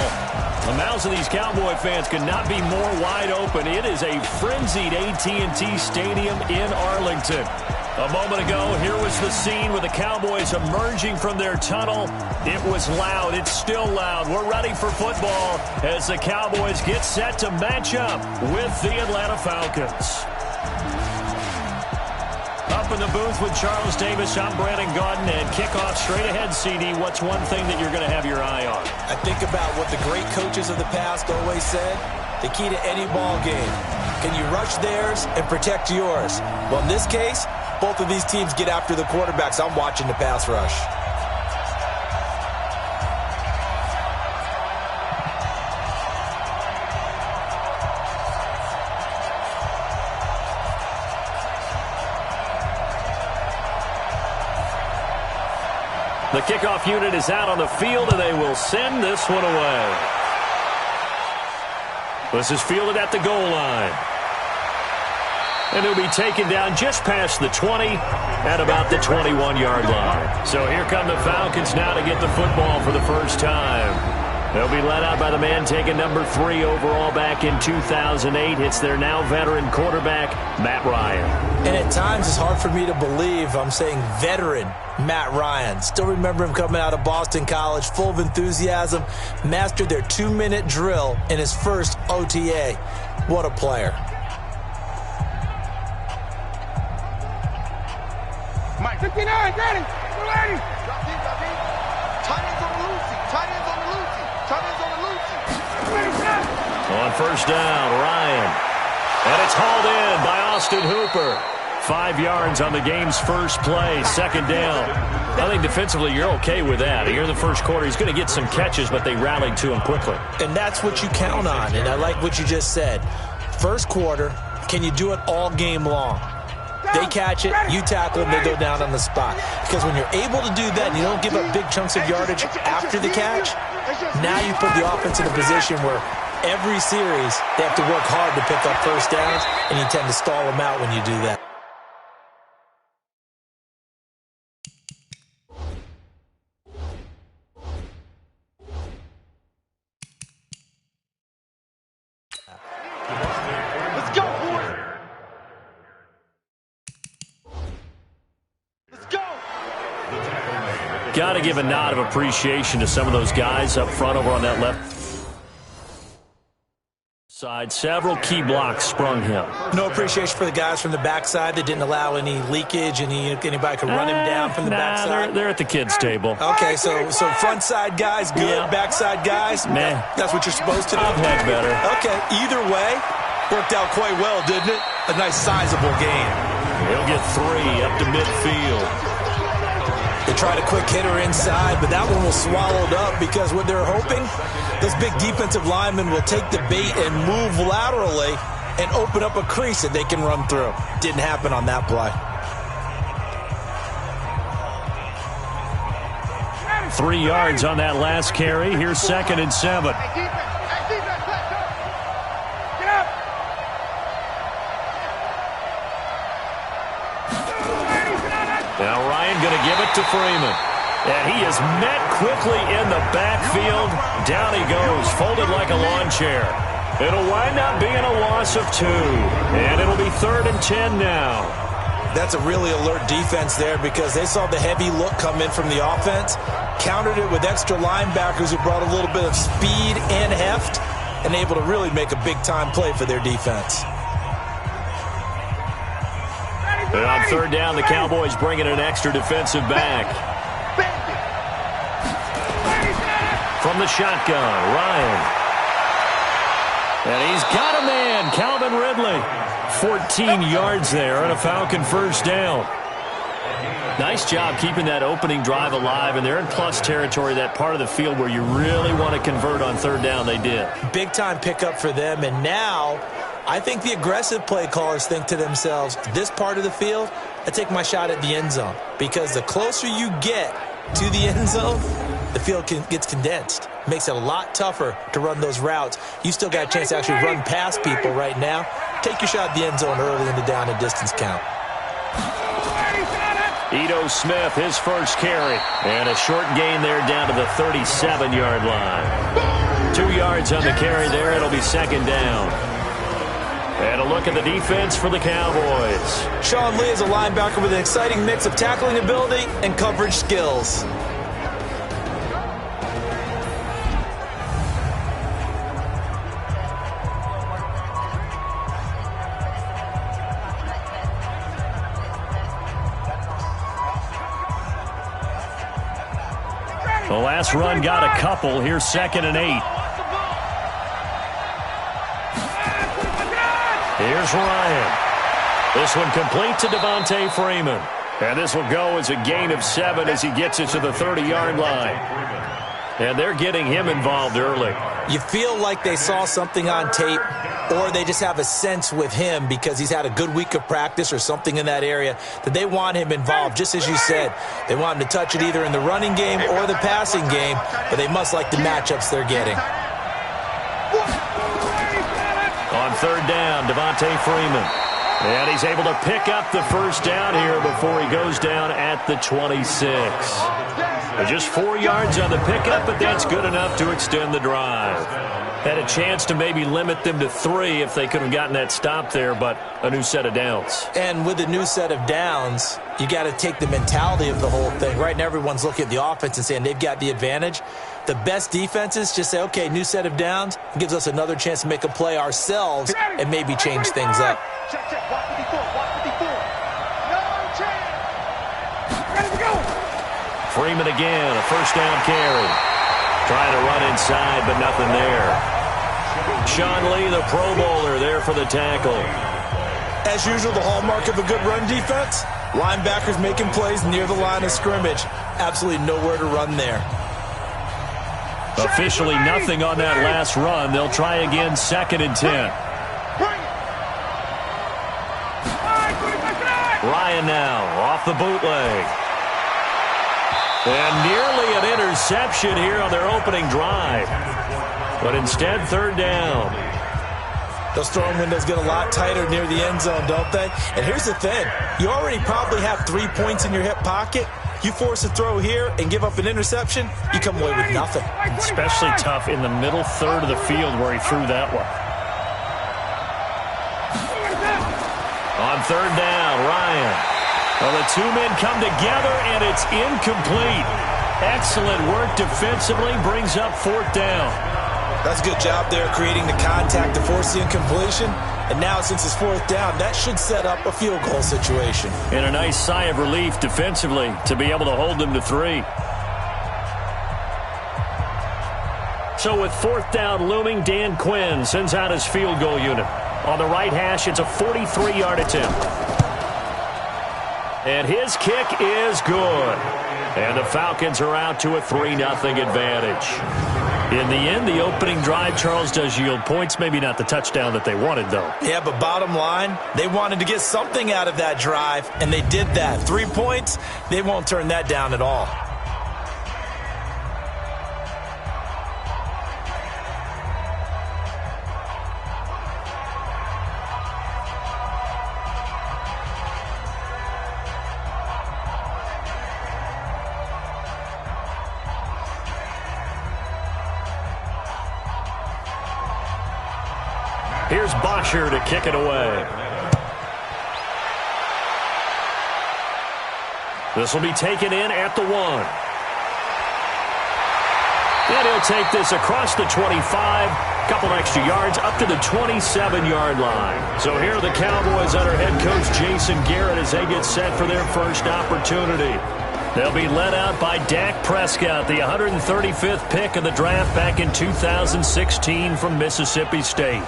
the mouths of these Cowboy fans could not be more wide open. It is a frenzied AT&T Stadium in Arlington. A moment ago, here was the scene with the Cowboys emerging from their tunnel. It was loud. It's still loud. We're ready for football as the Cowboys get set to match up with the Atlanta Falcons. Up in the booth with Charles Davis, I'm Brandon Godden, and kickoff straight ahead, CD. What's one thing that you're going to have your eye on? I think about what the great coaches of the past always said. The key to any ball game. Can you rush theirs and protect yours? Well, in this case, both of these teams get after the quarterbacks. I'm watching the pass rush. The kickoff unit is out on the field, and they will send this one away. This is fielded at the goal line. And he'll be taken down just past the 20 at about the 21-yard line. So here come the Falcons now to get the football for the first time. They'll be led out by the man taking number 3 overall back in 2008. It's their now veteran quarterback, Matt Ryan. And at times it's hard for me to believe I'm saying veteran Matt Ryan. Still remember him coming out of Boston College, full of enthusiasm, mastered their 2-minute drill in his first OTA. What a player. Mike, 59, ready. We're ready. Drop in. Tight ends on the Lucy. Tight ends on the Lucy. Tight ends on the Lucy. On first down, Ryan. And it's hauled in by Austin Hooper. 5 yards on the game's first play, second down. I think defensively you're okay with that. Here in the first quarter, he's going to get some catches, but they rallied to him quickly. And that's what you count on, and I like what you just said. First quarter, can you do it all game long? They catch it, you tackle them, they go down on the spot. Because when you're able to do that and you don't give up big chunks of yardage after the catch, now you put the offense in a position where every series they have to work hard to pick up first downs, and you tend to stall them out when you do that. Got to give a nod of appreciation to some of those guys up front over on that left side. Several key blocks sprung him. No appreciation for the guys from the backside that didn't allow any leakage, and anybody could run him down from the backside. They're at the kids' table. Okay, so front side guys good, yeah. Backside guys, man. That's what you're supposed to do. I've had better. Okay, either way, worked out quite well, didn't it? A nice sizable gain. He'll get 3 up to midfield. They tried a quick hitter inside, but that one was swallowed up because what they're hoping, those big defensive linemen will take the bait and move laterally and open up a crease that they can run through. Didn't happen on that play. 3 yards on that last carry. Here's 2nd and 7. Now Ryan going to give it to Freeman. And he is met quickly in the backfield. Down he goes, folded like a lawn chair. It'll wind up being a loss of 2. And it'll be 3rd and 10 now. That's a really alert defense there because they saw the heavy look come in from the offense, countered it with extra linebackers who brought a little bit of speed and heft, and able to really make a big-time play for their defense. And on third down, the Cowboys bring in an extra defensive back. From the shotgun, Ryan. And he's got a man, Calvin Ridley. 14 yards there on a Falcon first down. Nice job keeping that opening drive alive, and they're in plus territory, that part of the field where you really want to convert on third down. They did. Big-time pickup for them, and now I think the aggressive play callers think to themselves, this part of the field, I take my shot at the end zone, because the closer you get to the end zone, the field gets condensed. Makes it a lot tougher to run those routes. You still got a chance to actually run past people right now. Take your shot at the end zone early in the down and distance count. Ito Smith, his first carry. And a short gain there down to the 37-yard line. 2 yards on the carry there. It'll be second down. And a look at the defense for the Cowboys. Sean Lee is a linebacker with an exciting mix of tackling ability and coverage skills. The last run got a couple. Here's 2nd and 8. Here's Ryan. This one complete to Devontae Freeman. And this will go as a gain of 7 as he gets it to the 30-yard line. And they're getting him involved early. You feel like they saw something on tape, or they just have a sense with him because he's had a good week of practice or something in that area that they want him involved, just as you said. They want him to touch it either in the running game or the passing game, but they must like the matchups they're getting. On third down, Devontae Freeman. And he's able to pick up the first down here before he goes down at the 26. Just 4 yards on the pickup, but that's good enough to extend the drive. Had a chance to maybe limit them to 3 if they could have gotten that stop there, but a new set of downs. And with a new set of downs, you got to take the mentality of the whole thing. Right now, everyone's looking at the offense and saying they've got the advantage. The best defenses just say, okay, new set of downs. It gives us another chance to make a play ourselves and maybe change things up. Freeman again, a first down carry. Trying to run inside, but nothing there. Sean Lee, the Pro Bowler, there for the tackle. As usual, the hallmark of a good run defense, linebackers making plays near the line of scrimmage. Absolutely nowhere to run there. Officially nothing on that last run. They'll try again, 2nd and 10. Ryan now off the bootleg. And nearly an interception here on their opening drive. But instead, third down. Those throwing windows get a lot tighter near the end zone, don't they? And here's the thing. You already probably have 3 points in your hip pocket. You force a throw here and give up an interception, you come away with nothing. Especially tough in the middle third of the field where he threw that one. On third down, Ryan. Well, the 2 men come together, and it's incomplete. Excellent work defensively, brings up 4th down. That's a good job there, creating the contact to force the incompletion. And now, since it's 4th down, that should set up a field goal situation. And a nice sigh of relief defensively to be able to hold them to 3. So with 4th down looming, Dan Quinn sends out his field goal unit. On the right hash, it's a 43-yard attempt. And his kick is good. And the Falcons are out to a 3-0 advantage. In the end, the opening drive, Charles, does yield points. Maybe not the touchdown that they wanted, though. Yeah, but bottom line, they wanted to get something out of that drive, and they did that. 3 points, they won't turn that down at all. Here's Bosher to kick it away. This will be taken in at the 1. And he'll take this across the 25 Couple extra yards up to the 27-yard line. So here are the Cowboys under head coach Jason Garrett as they get set for their first opportunity. They'll be led out by Dak Prescott, the 135th pick of the draft back in 2016 from Mississippi State.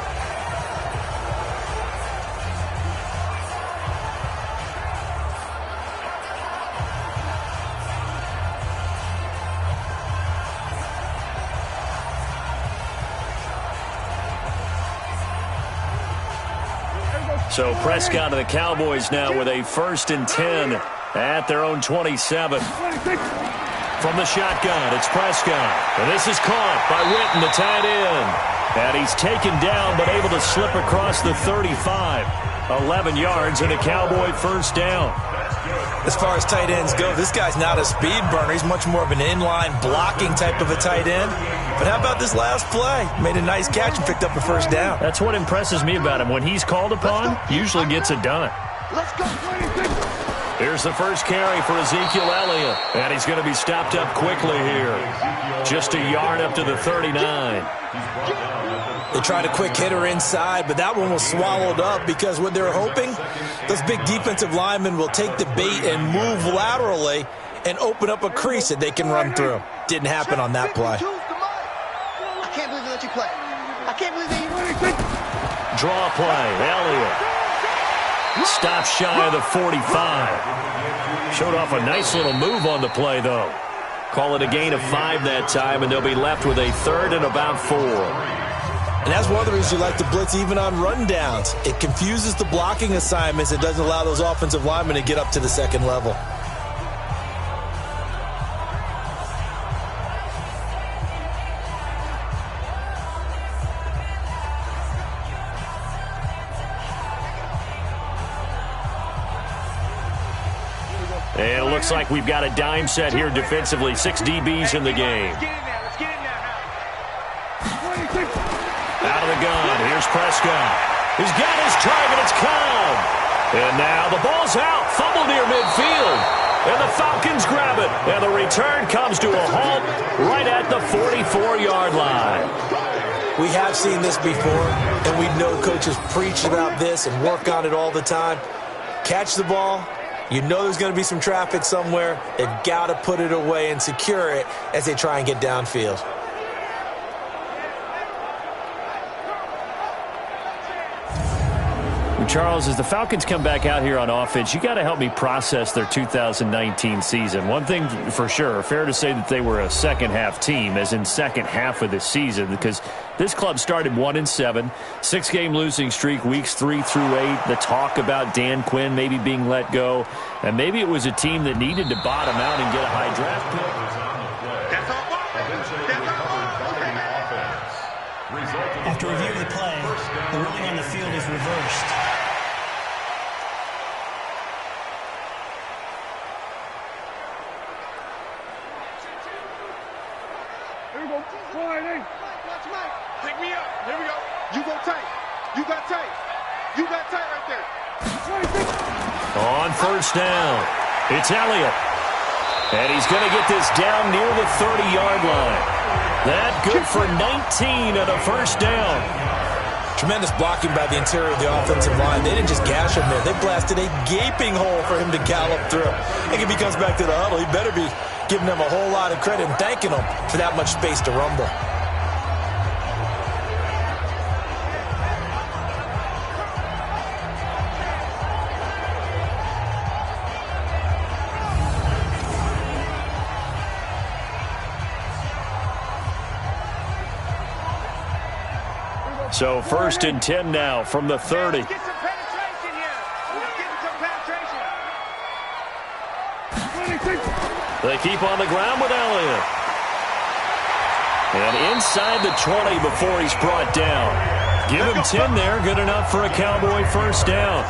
So Prescott and the Cowboys now with a 1st and 10 at their own 27. From the shotgun, it's Prescott. And this is caught by Witten, the tight end. And he's taken down but able to slip across the 35. 11 yards and a Cowboy first down. As far as tight ends go, this guy's not a speed burner. He's much more of an inline blocking type of a tight end. But how about this last play? Made a nice catch and picked up a first down. That's what impresses me about him. When he's called upon, usually gets it done. Let's go. Here's the first carry for Ezekiel Elliott. And he's going to be stopped up quickly here. Just a yard up to the 39. They tried a quick hitter inside, but that one was swallowed up because what they're hoping, those big defensive linemen will take the bait and move laterally and open up a crease that they can run through. Didn't happen on that play. I can't believe they let you play. I can't believe they... Draw play, Elliott. Stop shy of the 45. Showed off a nice little move on the play, though. Call it a gain of 5 that time, and they'll be left with a 3rd and about 4. And that's one of the reasons you like to blitz even on rundowns. It confuses the blocking assignments. It doesn't allow those offensive linemen to get up to the second level. And it looks like we've got a dime set here defensively. 6 DBs in the game. Out of the gun, here's Prescott. He's got his target, it's Cobb. And now the ball's out, fumble near midfield. And the Falcons grab it. And the return comes to a halt right at the 44-yard line. We have seen this before, and we know coaches preach about this and work on it all the time. Catch the ball. You know there's going to be some traffic somewhere. They've got to put it away and secure it as they try and get downfield. Charles, as the Falcons come back out here on offense, you got to help me process their 2019 season. One thing for sure, fair to say that they were a second-half team, as in second half of the season, because this club started 1-7, 6-game losing streak, weeks 3 through 8. The talk about Dan Quinn maybe being let go, and maybe it was a team that needed to bottom out and get a high draft pick. After review of the play, the ruling on the field is reversed. Here we go. Watch Mike. Pick me up. Here we go. You go tight. You got tight. You got tight right there. On first down, it's Elliott. And he's going to get this down near the 30-yard line. That good for 19 and a first down. Tremendous blocking by the interior of the offensive line. They didn't just gash him there. They blasted a gaping hole for him to gallop through. I think if he comes back to the huddle, he better be giving them a whole lot of credit and thanking them for that much space to rumble. So 1st and 10 now from the 30. Get some penetration here. Getting some penetration. They keep on the ground with Elliott. And inside the 20 before he's brought down. Give him 10 there. Good enough for a Cowboy first down.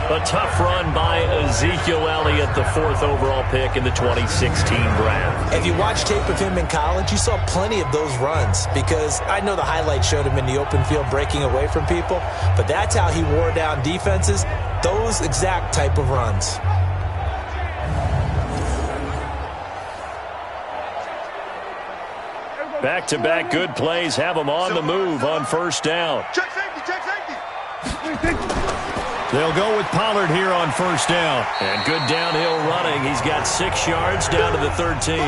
A tough run by Ezekiel Elliott, the 4th overall pick in the 2016 draft. If you watch tape of him in college, you saw plenty of those runs because I know the highlights showed him in the open field breaking away from people, but that's how he wore down defenses, those exact type of runs. Back-to-back good plays have them on the move on first down. Check safety, check safety. They'll go with Pollard here on first down. And good downhill running. He's got 6 yards down to the 13.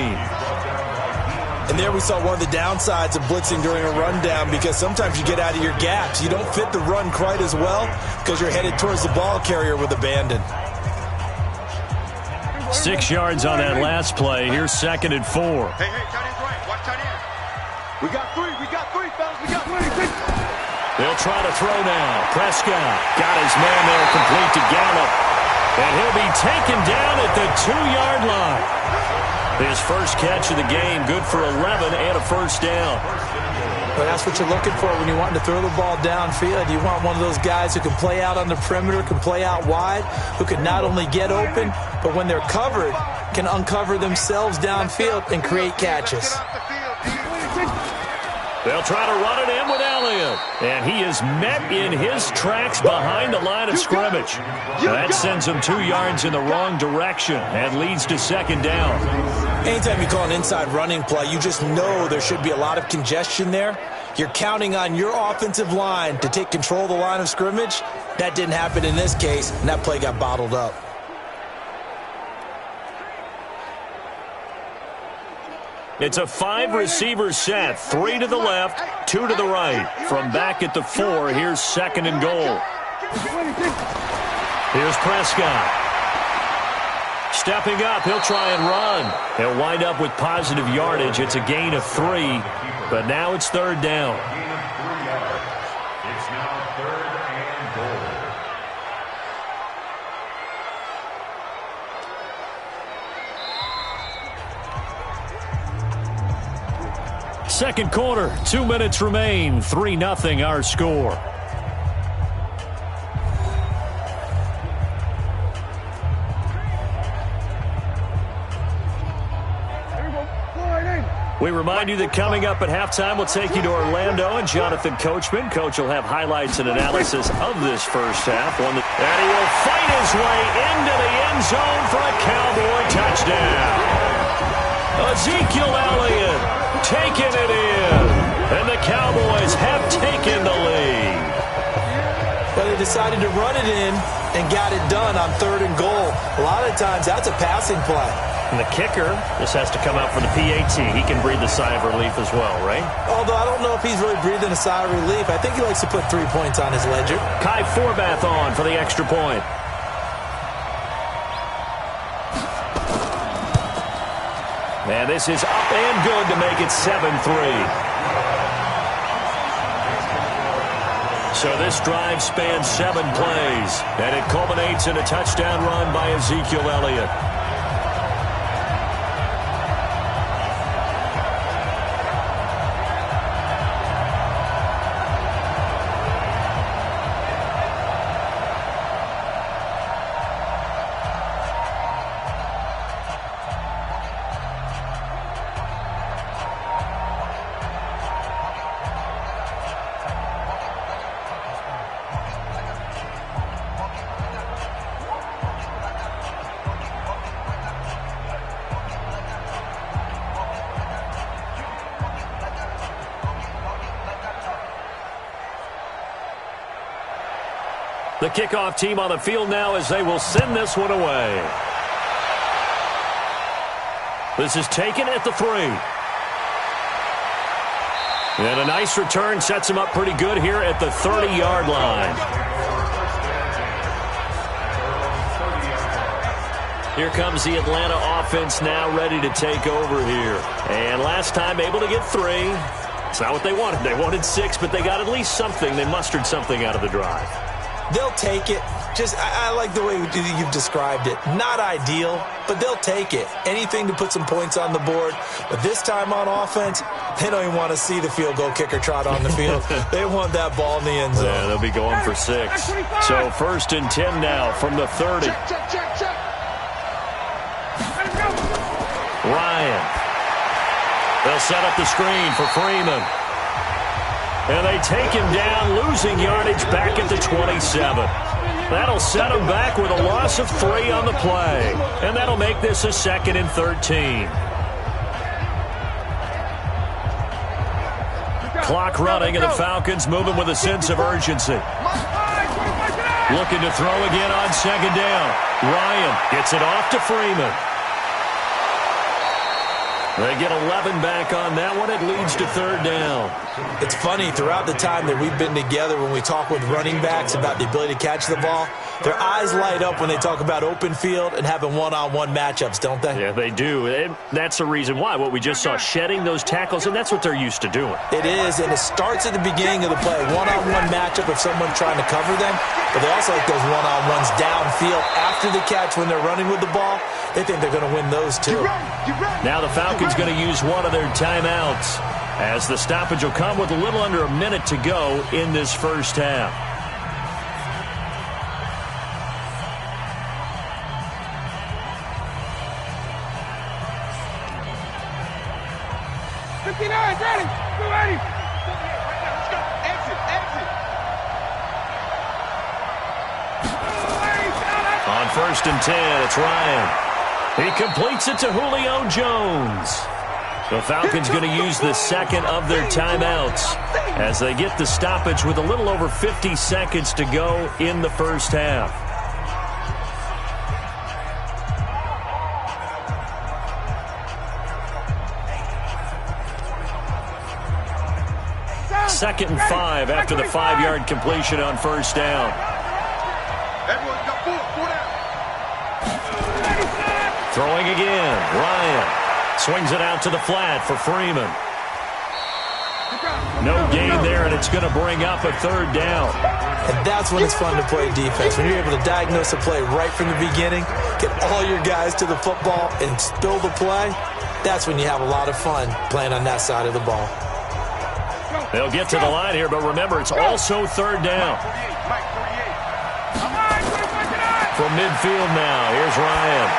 And there we saw one of the downsides of blitzing during a rundown, because sometimes you get out of your gaps. You don't fit the run quite as well because you're headed towards the ball carrier with abandon. 6 yards on that last play. Here's 2nd and 4. Hey, tight end's right. Watch tight end. We got three, fellas. We got three. They'll try to throw now. Prescott got his man there complete to Gallup. And he'll be taken down at the 2-yard line. His first catch of the game, good for 11 and a first down. Well, that's what you're looking for when you want to throw the ball downfield. You want one of those guys who can play out on the perimeter, can play out wide, who can not only get open, but when they're covered, can uncover themselves downfield and create catches. They'll try to run it in with Elliott. And he is met in his tracks behind the line of scrimmage. That sends him 2 yards in the wrong direction and leads to 2nd down. Anytime you call an inside running play, you just know there should be a lot of congestion there. You're counting on your offensive line to take control of the line of scrimmage. That didn't happen in this case, and that play got bottled up. It's a 5-receiver set. 3 to the left, 2 to the right. From back at the 4, here's 2nd and goal. Here's Prescott. Stepping up, he'll try and run. He'll wind up with positive yardage. It's a gain of 3, but now it's 3rd down. It's now 3rd and goal. Second quarter, 2 minutes remain. 3-0 our score. We remind you that coming up at halftime, we'll take you to Orlando and Jonathan Coachman. Coach will have highlights and analysis of this first half. And he will fight his way into the end zone for a Cowboy touchdown. Ezekiel Elliott taking it in. And the Cowboys have taken the lead. But they decided to run it in and got it done on 3rd and goal. A lot of times, that's a passing play. And the kicker just has to come out for the PAT. He can breathe a sigh of relief as well, right? Although I don't know if he's really breathing a sigh of relief. I think he likes to put 3 points on his ledger. Kai Forbath on for the extra point. And this is up and good to make it 7-3. So this drive spans 7 plays, and it culminates in a touchdown run by Ezekiel Elliott. The kickoff team on the field now as they will send this one away. This is taken at the 3. And a nice return sets him up pretty good here at the 30-yard line. Here comes the Atlanta offense now ready to take over here. And last time able to get 3. It's not what they wanted. They wanted 6, but they got at least something. They mustered something out of the drive. They'll take it. I like the way you've described it. Not ideal, but they'll take it. Anything to put some points on the board. But this time on offense, they don't even want to see the field goal kicker trot on the field. They want that ball in the end zone. Yeah, they'll be going for 6. So 1st and 10 now from the 30. Ryan. They'll set up the screen for Freeman. And they take him down, losing yardage back at the 27. That'll set him back with a loss of 3 on the play. And that'll make this a 2nd and 13. clock running, and the Falcons moving with a sense of urgency. Looking to throw again on second down. Ryan gets it off to Freeman. They get 11 back on that one. It leads to third down. It's funny, throughout the time that we've been together, when we talk with running backs about the ability to catch the ball, their eyes light up when they talk about open field and having one-on-one matchups, don't they? Yeah, they do. And that's the reason why. What we just saw, shedding those tackles, and that's what they're used to doing. It is, and it starts at the beginning of the play. One-on-one matchup of someone trying to cover them, but they also like those one-on-ones downfield after the catch when they're running with the ball. They think they're going to win those too. Now the Falcons going to use one of their timeouts, as the stoppage will come with a little under a minute to go in this first half. On 1st and 10, it's Ryan. He completes it to Julio Jones. The Falcons going to use the second of their timeouts as they get the stoppage with a little over 50 seconds to go in the first half. Second and 5 after the 5-yard completion on first down. Throwing again, Ryan swings it out to the flat for Freeman. No gain there, and it's going to bring up a third down. And that's when it's fun to play defense. When you're able to diagnose a play right from the beginning, get all your guys to the football and spill the play, that's when you have a lot of fun playing on that side of the ball. They'll get to the line here, but remember, it's also third down. From midfield now, here's Ryan.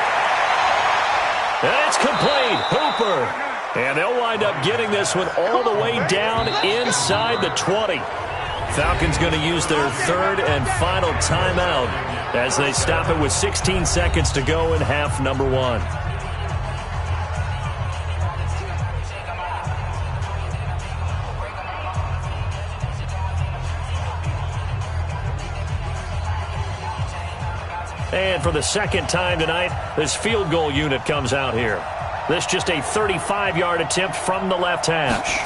And it's complete. Hooper. And they'll wind up getting this one all the way down inside the 20. Falcons going to use their third and final timeout as they stop it with 16 seconds to go in half number 1. And for the second time tonight, this field goal unit comes out here. This just a 35-yard attempt from the left hash.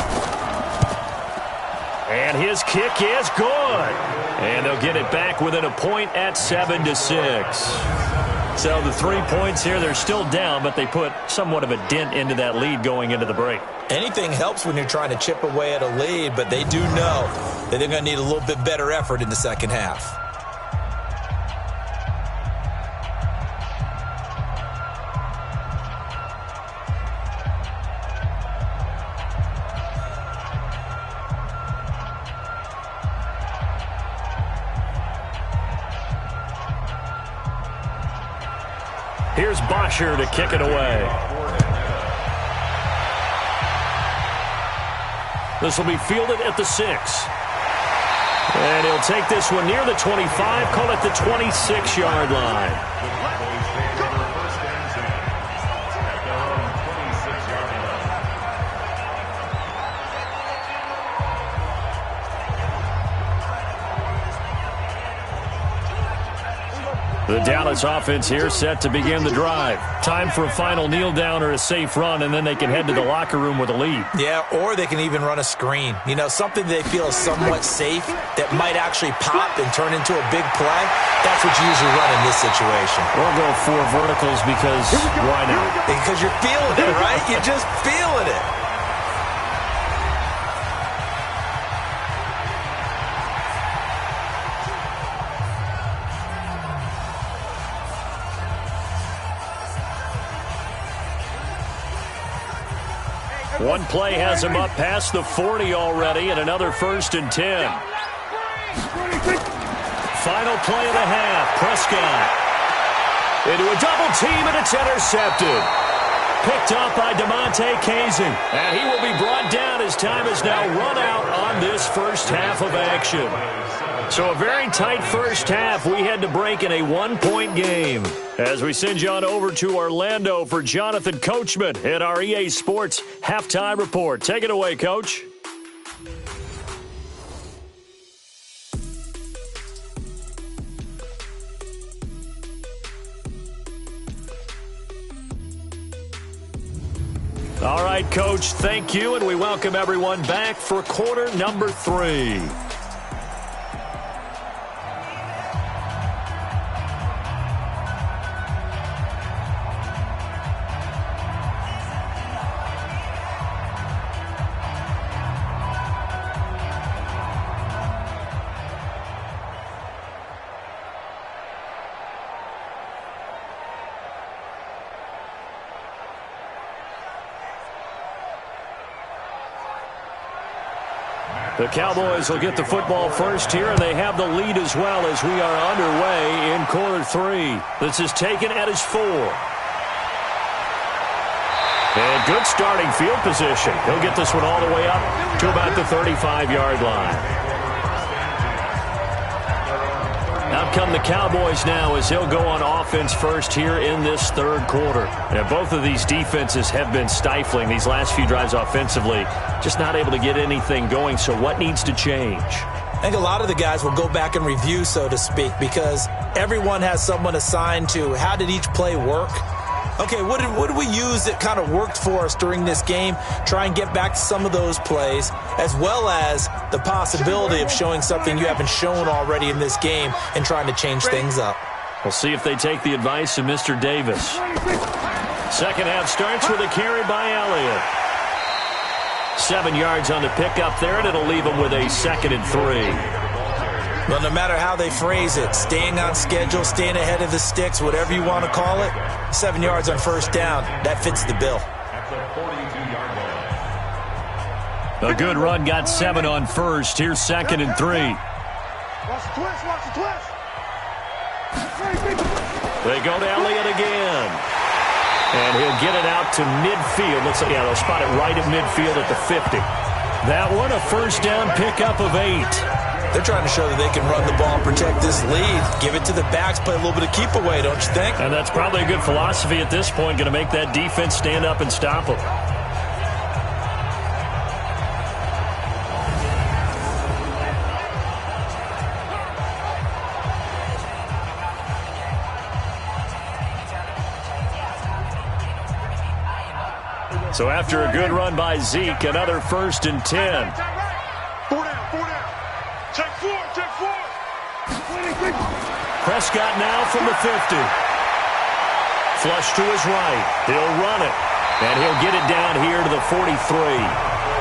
And his kick is good. And they'll get it back within a point at 7-6. So the 3 points here, they're still down, but they put somewhat of a dent into that lead going into the break. Anything helps when you're trying to chip away at a lead, but they do know that they're going to need a little bit better effort in the second half. Here's Bosher to kick it away. This will be fielded at the 6. And he'll take this one near the 25, call it the 26-yard line. The Dallas offense here set to begin the drive. Time for a final kneel down or a safe run, and then they can head to the locker room with a lead. Yeah, or they can even run a screen. You know, something they feel is somewhat safe that might actually pop and turn into a big play. That's what you usually run in this situation. Or go 4 verticals because why not? Because you're feeling it, right? You're just feeling it. One play has him up past the 40 already, and another 1st and 10. Final play of the half. Prescott into a double team, and it's intercepted. Picked up by DeMonte Kazin, and he will be brought down as time is now run out on this first half of action. So a very tight first half. We had to break in a 1-point game. As we send you on over to Orlando for Jonathan Coachman at our EA Sports Halftime Report. Take it away, Coach. All right, Coach, thank you, and we welcome everyone back for quarter number 3. The Cowboys will get the football first here, and they have the lead as well as we are underway in quarter 3. This is taken at his 4. And good starting field position. He'll get this one all the way up to about the 35-yard line. Out come the Cowboys now as he'll go on offense first here in this third quarter. And both of these defenses have been stifling these last few drives offensively. Just not able to get anything going, so what needs to change? I think a lot of the guys will go back and review, so to speak, because everyone has someone assigned to how did each play work. Okay, what did we use that kind of worked for us during this game? Try and get back to some of those plays, as well as the possibility of showing something you haven't shown already in this game and trying to change things up. We'll see if they take the advice of Mr. Davis. Second half starts with a carry by Elliott. 7 yards on the pickup there, and it'll leave him with a 2nd and 3. Well, no matter how they phrase it, staying on schedule, staying ahead of the sticks, whatever you want to call it, 7 yards on first down, that fits the bill. A good run, got 7 on first. Here's 2nd and 3. Watch the twist, watch the twist. They go to Elliott again. And he'll get it out to midfield. Looks like, yeah, they'll spot it right at midfield at the 50. That one, a first down pickup of 8. They're trying to show that they can run the ball and protect this lead. Give it to the backs, play a little bit of keep away, don't you think? And that's probably a good philosophy at this point, going to make that defense stand up and stop them. So after a good run by Zeke, another 1st and 10. 4 down. Check 4. Prescott now from the 50. Flush to his right. He'll run it. And he'll get it down here to the 43.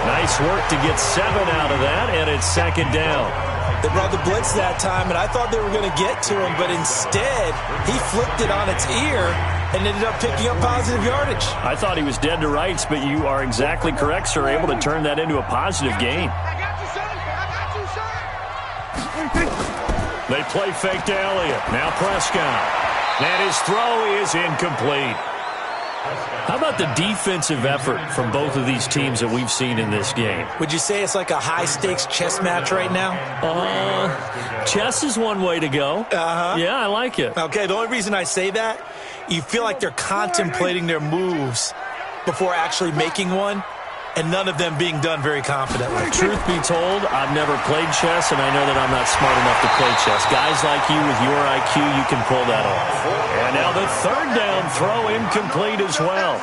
Nice work to get 7 out of that, and it's 2nd down. They brought the blitz that time, and I thought they were going to get to him, but instead, he flipped it on its ear and ended up picking up positive yardage. I thought he was dead to rights, but you are exactly correct, sir. Able to turn that into a positive gain. They play fake to Elliott. Now Prescott. And his throw is incomplete. How about the defensive effort from both of these teams that we've seen in this game? Would you say it's like a high-stakes chess match right now? Chess is one way to go. Uh-huh. Yeah, I like it. Okay, the only reason I say that, you feel like they're contemplating their moves before actually making one, and none of them being done very confidently. Truth be told, I've never played chess, and I know that I'm not smart enough to play chess. Guys like you with your IQ, you can pull that off. And now the 3rd down throw incomplete as well.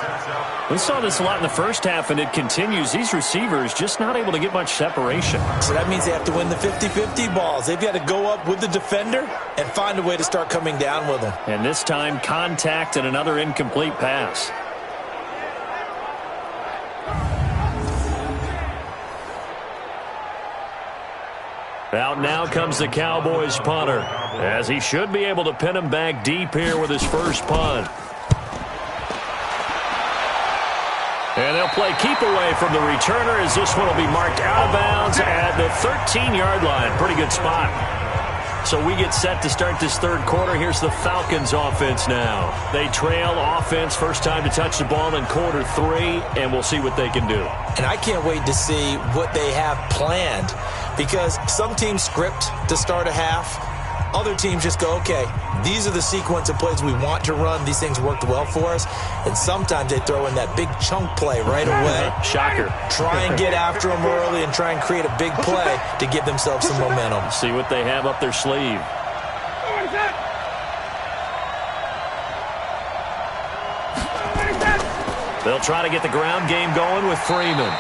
We saw this a lot in the first half, and it continues. These receivers just not able to get much separation. So that means they have to win the 50-50 balls. They've got to go up with the defender and find a way to start coming down with them. And this time, contact and another incomplete pass. Out now comes the Cowboys punter, as he should be able to pin him back deep here with his first punt. And they'll play keep away from the returner as this one will be marked out of bounds at the 13-yard line. Pretty good spot. So we get set to start this third quarter. Here's the Falcons offense now. They trail offense, first time to touch the ball in quarter 3, and we'll see what they can do. And I can't wait to see what they have planned, because some teams script to start a half. Other teams just go, okay, these are the sequence of plays we want to run. These things worked well for us. And sometimes they throw in that big chunk play right away. Shocker. Try and get after them early and try and create a big play to give themselves some momentum. See what they have up their sleeve. They'll try to get the ground game going with Freeman.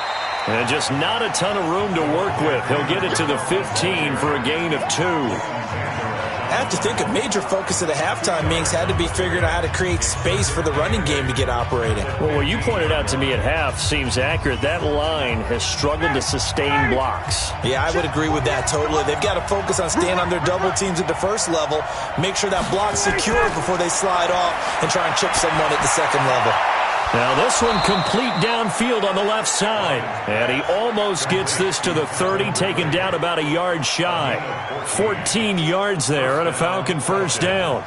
And just not a ton of room to work with. He'll get it to the 15 for a gain of 2. I have to think a major focus at the halftime, Minks, had to be figuring out how to create space for the running game to get operating. Well, what you pointed out to me at half seems accurate. That line has struggled to sustain blocks. Yeah, I would agree with that totally. They've got to focus on staying on their double teams at the first level, make sure that block's secure before they slide off and try and chip someone at the second level. Now this one complete downfield on the left side. And he almost gets this to the 30, taken down about a yard shy. 14 yards there and a Falcon first down.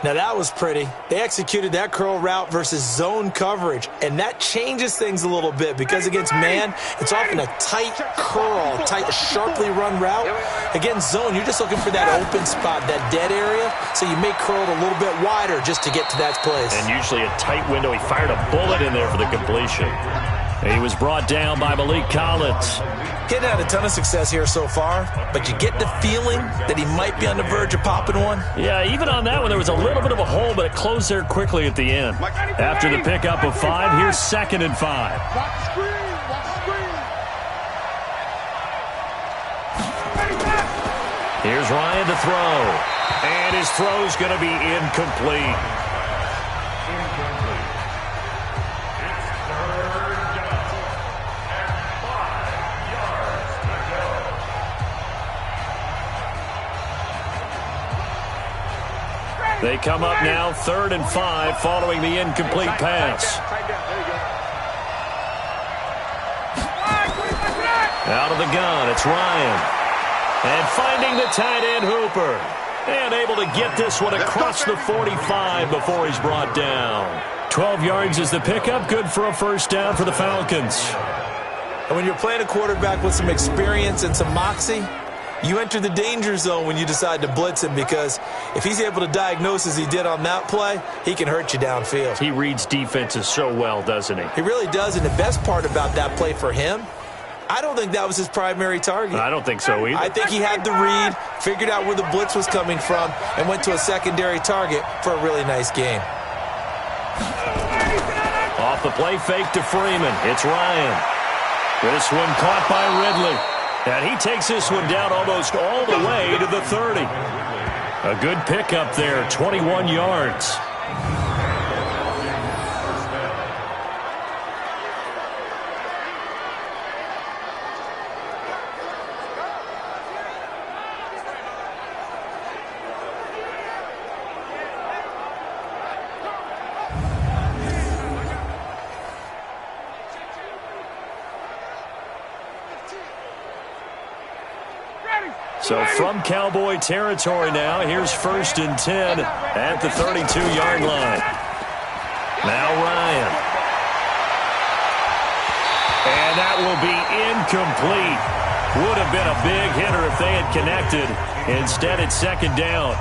Now that was pretty. They executed that curl route versus zone coverage, and that changes things a little bit because against man, it's often a tight curl, tight, sharply run route. Against zone, you're just looking for that open spot, that dead area, so you may curl it a little bit wider just to get to that place. And usually a tight window. He fired a bullet in there for the completion. He was brought down by Malik Collins. Getting had a ton of success here so far, but you get the feeling that he might be on the verge of popping one. Yeah, even on that one, there was a little bit of a hole, but it closed there quickly at the end. After the pickup of 5, here's 2nd and 5. Watch the screen. Watch the screen. Here's Ryan to throw. And his throw's going to be incomplete. They come up now 3rd and 5 following the incomplete pass. Out of the gun, it's Ryan. And finding the tight end Hooper. And able to get this one across the 45 before he's brought down. 12 yards is the pickup, good for a first down for the Falcons. And when you're playing a quarterback with some experience and some moxie, you enter the danger zone when you decide to blitz him, because if he's able to diagnose as he did on that play, he can hurt you downfield. He reads defenses so well, doesn't he? He really does, and the best part about that play for him, I don't think that was his primary target. I don't think so either. I think he had the read, figured out where the blitz was coming from, and went to a secondary target for a really nice game. Off the play fake to Freeman. It's Ryan. This one caught by Ridley. And he takes this one down almost all the way to the 30. A good pickup there, 21 yards. So from Cowboy territory now, here's 1st and 10 at the 32-yard line. Now Ryan. And that will be incomplete. Would have been a big hitter if they had connected. Instead, it's 2nd down.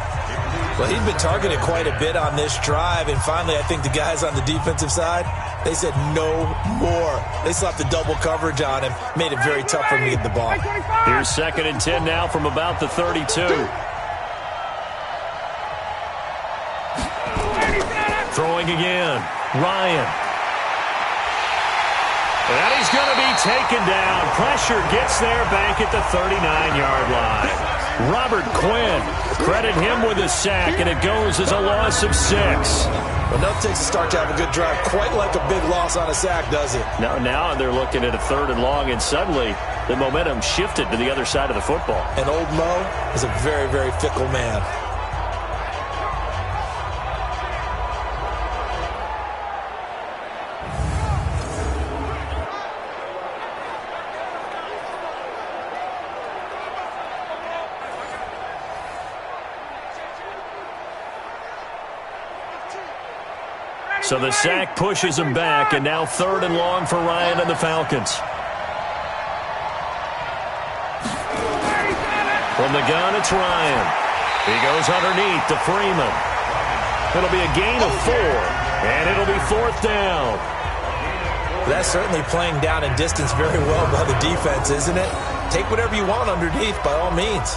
Well, he'd been targeted quite a bit on this drive, and finally I think the guys on the defensive side, they said no more. They slapped the double coverage on him, made it very tough for him to get the ball. Here's 2nd and 10 now from about the 32. Throwing again, Ryan. And he's going to be taken down. Pressure gets there back at the 39-yard line. Robert Quinn, credit him with a sack, and it goes as a loss of 6. Well, nothing takes a start to have a good drive quite like a big loss on a sack, does it? Now they're looking at a 3rd and long, and suddenly the momentum shifted to the other side of the football. And old Mo is a very, very fickle man. So the sack pushes him back, and now 3rd and long for Ryan and the Falcons. From the gun, it's Ryan. He goes underneath to Freeman. It'll be a gain of 4, and it'll be 4th down. That's certainly playing down in distance very well by the defense, isn't it? Take whatever you want underneath, by all means.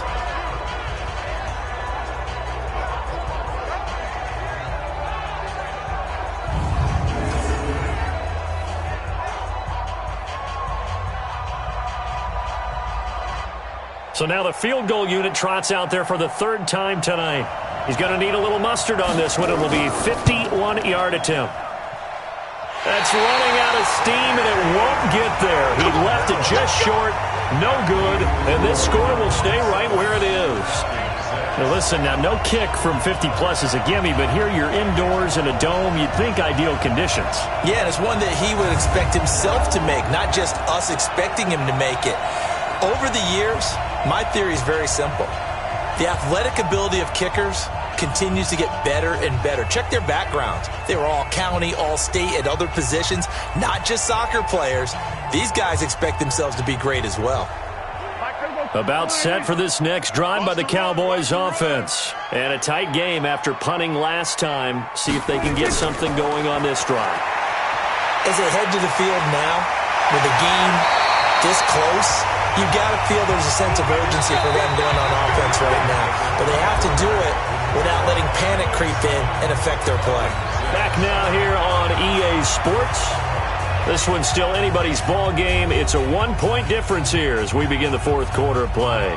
So now the field goal unit trots out there for the third time tonight. He's going to need a little mustard on this one. It will be a 51-yard attempt. That's running out of steam, and it won't get there. He left it just short. No good. And this score will stay right where it is. Now listen, now no kick from 50-plus is a gimme, but here you're indoors in a dome. You'd think ideal conditions. Yeah, and it's one that he would expect himself to make, not just us expecting him to make it. Over the years, my theory is very simple. The athletic ability of kickers continues to get better and better. Check their backgrounds. They were all county, all state, at other positions, not just soccer players. These guys expect themselves to be great as well. About set for this next drive by the Cowboys offense. And a tight game after punting last time. See if they can get something going on this drive. As they head to the field now, with the game this close, you've got to feel there's a sense of urgency for them going on offense right now. But they have to do it without letting panic creep in and affect their play. Back now here on EA Sports. This one's still anybody's ball game. It's a 1-point difference here as we begin the fourth quarter of play.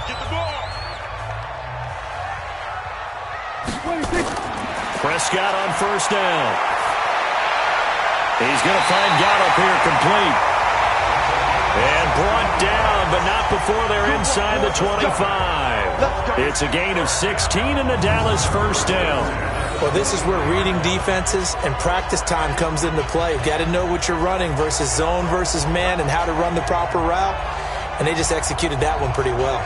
Get the ball. Prescott on first down. He's going to find Gallup here complete. And brought down, but not before they're inside the 25. It's a gain of 16 and the Dallas first down. Well, this is where reading defenses and practice time comes into play. You've got to know what you're running versus zone versus man and how to run the proper route. And they just executed that one pretty well.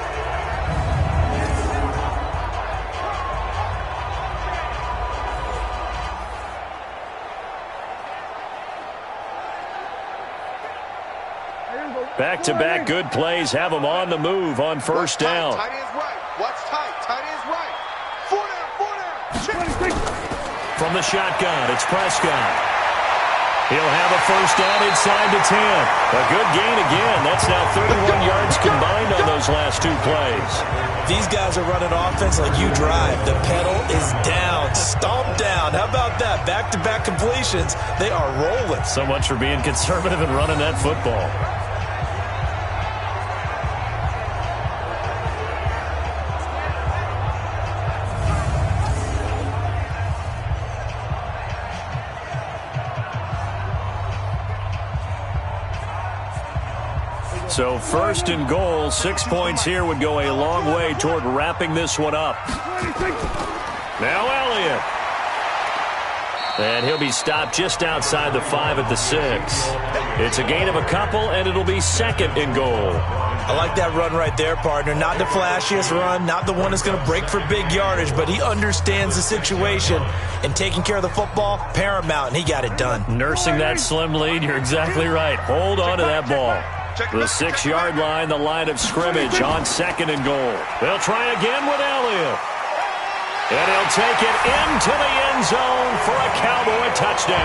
Back-to-back good plays have them on the move on first down. Tight end's right. Watch tight. Tight end's right. 4 down. From the shotgun, it's Prescott. He'll have a first down inside the 10. A good gain again. That's now 31 yards combined on those last two plays. These guys are running offense like you drive. The pedal is down. Stomp down. How about that? Back-to-back completions. They are rolling. So much for being conservative and running that football. So first and goal, 6 points here would go a long way toward wrapping this one up. Now Elliott. And he'll be stopped just outside the 5 at the 6. It's a gain of a couple, and it'll be second and goal. I like that run right there, partner. Not the flashiest run, not the one that's going to break for big yardage, but he understands the situation, and taking care of the football, paramount, and he got it done. Nursing that slim lead, you're exactly right. Hold on to that ball. The 6-yard line, the line of scrimmage on second and goal. They'll try again with Elliott. And he'll take it into the end zone for a Cowboy touchdown.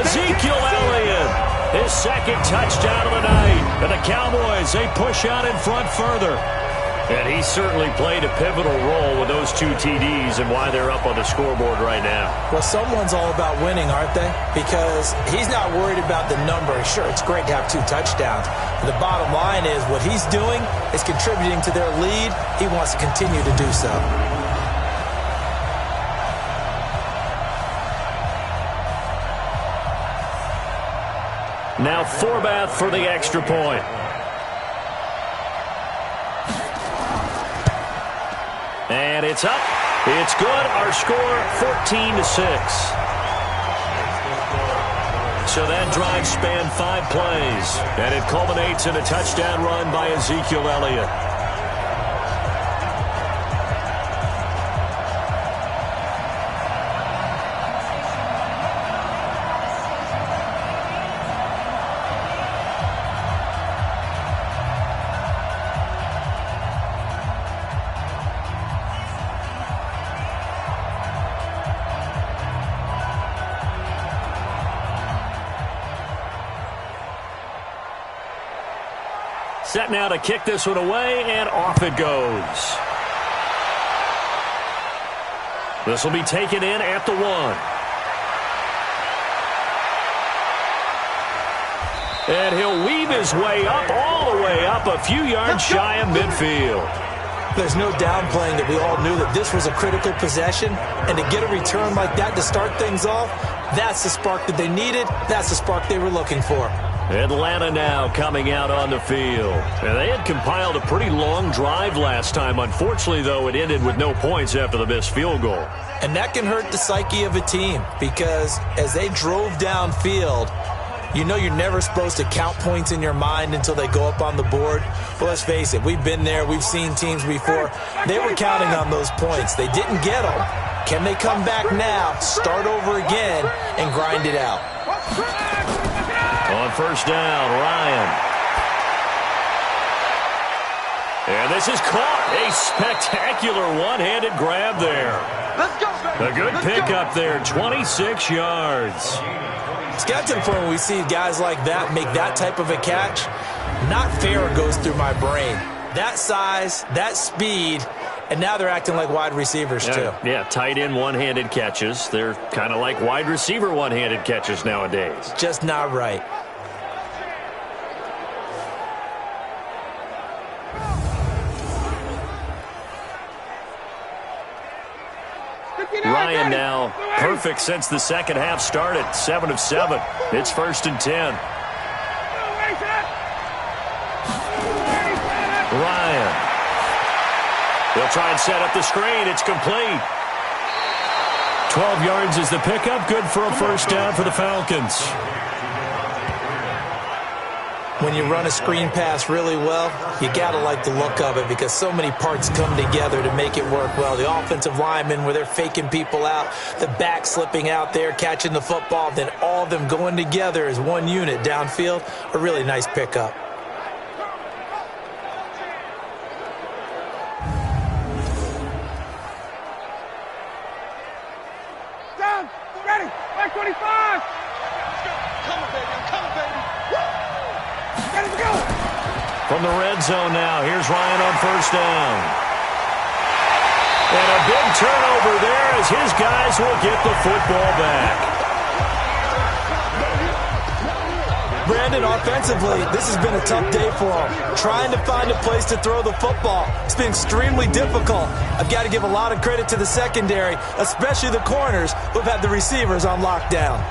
Ezekiel Elliott, his second touchdown of the night. And the Cowboys, they push out in front further. And he certainly played a pivotal role with those 2 TDs and why they're up on the scoreboard right now. Well, someone's all about winning, aren't they? Because he's not worried about the number. Sure, it's great to have 2 touchdowns. But the bottom line is what he's doing is contributing to their lead. He wants to continue to do so. Now Forbath for the extra point. And it's up. It's good. Our score, 14-6. So that drive spanned 5 plays. And it culminates in a touchdown run by Ezekiel Elliott. Set now to kick this one away, and off it goes. This will be taken in at the 1. And he'll weave his way up, all the way up, a few yards shy of midfield. There's no downplaying that we all knew that this was a critical possession, and to get a return like that to start things off, that's the spark that they needed. That's the spark they were looking for. Atlanta now coming out on the field. And they had compiled a pretty long drive last time. Unfortunately, though, it ended with no points after the missed field goal. And that can hurt the psyche of a team because as they drove downfield, you know you're never supposed to count points in your mind until they go up on the board. Well, let's face it, we've been there. We've seen teams before. They were counting on those points. They didn't get them. Can they come back now, start over again, and grind it out? On first down, Ryan. And this is caught. A spectacular one-handed grab there. Let's go, baby. A good pickup there, 26 yards. It's got to the point where we see guys like that make that type of a catch. Not fair goes through my brain. That size, that speed, and now they're acting like wide receivers too. Yeah, tight end one-handed catches. They're kind of like wide receiver one-handed catches nowadays. Just not right. Ryan now perfect since the second half started. 7 of 7. It's 1st and 10. Ryan. They'll try and set up the screen. It's complete. 12 yards is the pickup. Good for a first down for the Falcons. When you run a screen pass really well, you got to like the look of it because so many parts come together to make it work well. The offensive linemen, where they're faking people out, the back slipping out there, catching the football, then all of them going together as one unit downfield, a really nice pickup. Down, ready, back 25. Come on, baby, I'm coming, baby. Ready to go. From the red zone now, here's Ryan on first down. And a big turnover there as his guys will get the football back. Brandon, offensively, this has been a tough day for him. Trying to find a place to throw the football. It's been extremely difficult. I've got to give a lot of credit to the secondary, especially the corners who've had the receivers on lockdown.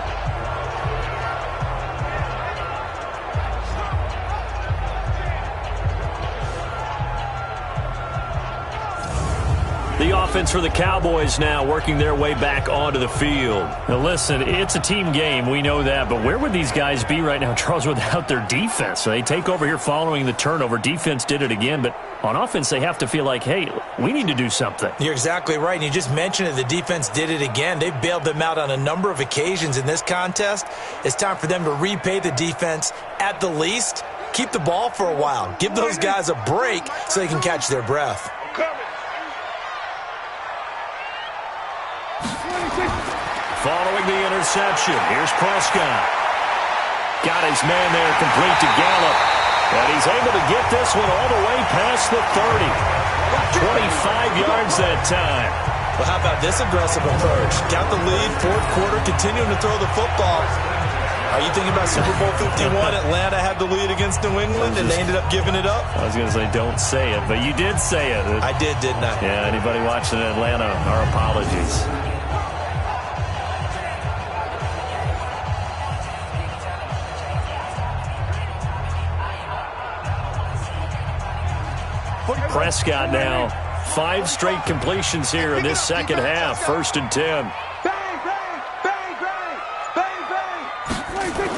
The offense for the Cowboys now working their way back onto the field. Now listen, it's a team game. We know that. But where would these guys be right now, Charles, without their defense? They take over here following the turnover. Defense did it again. But on offense, they have to feel like, hey, we need to do something. You're exactly right. And you just mentioned it. The defense did it again. They bailed them out on a number of occasions in this contest. It's time for them to repay the defense at the least. Keep the ball for a while. Give those guys a break so they can catch their breath. Following the interception, here's Prescott. Got his man there complete to Gallup. And he's able to get this one all the way past the 30. 25 yards that time. Well, how about this aggressive approach? Got the lead, fourth quarter, continuing to throw the football. Are you thinking about Super Bowl 51? Atlanta had the lead against New England, and they ended up giving it up? I was going to say, don't say it, but you did say it. I did, didn't I? Yeah, anybody watching Atlanta, our apologies. Prescott now, 5 straight completions here in this second half. 1st and 10. Bang, bang, bang, bang, bang, bang.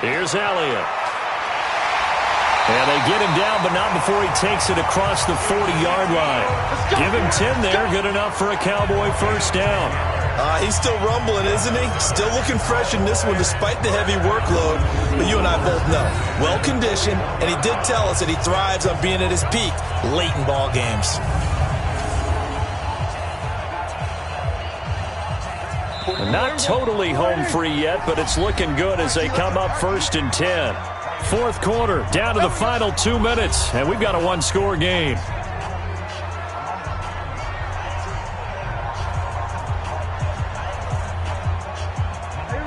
Here's Elliott. And they get him down, but not before he takes it across the 40-yard line. Give him 10 there, good enough for a Cowboy first down. He's still rumbling, isn't he? Still looking fresh in this one despite the heavy workload. But you and I both know, well-conditioned, and he did tell us that he thrives on being at his peak late in ball games. Not totally home free yet, but it's looking good as they come up 1st and 10. Fourth quarter, down to the final 2 minutes, and we've got a one-score game.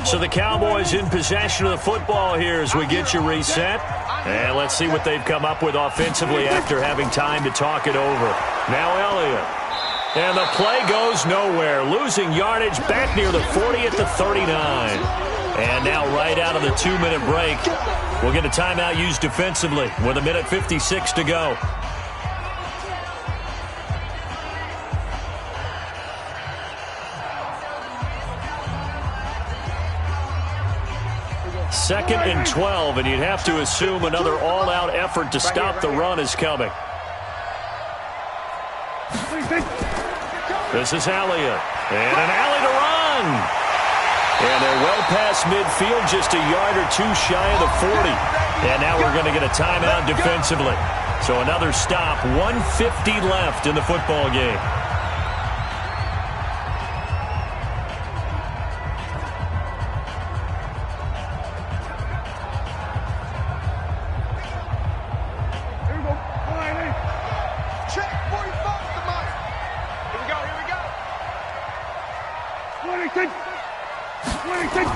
So the Cowboys in possession of the football here as we get you reset. And let's see what they've come up with offensively after having time to talk it over. Now Elliott. And the play goes nowhere. Losing yardage back near the 40 at the 39. And now right out of the 2-minute break, we'll get a timeout used defensively with 1:56 to go. Second and 12, and you'd have to assume another all-out effort to stop the run is coming. This is Elliott, and an alley to run. And they're well past midfield, just a yard or two shy of the 40. And now we're going to get a timeout defensively. So another stop, 1:50 left in the football game.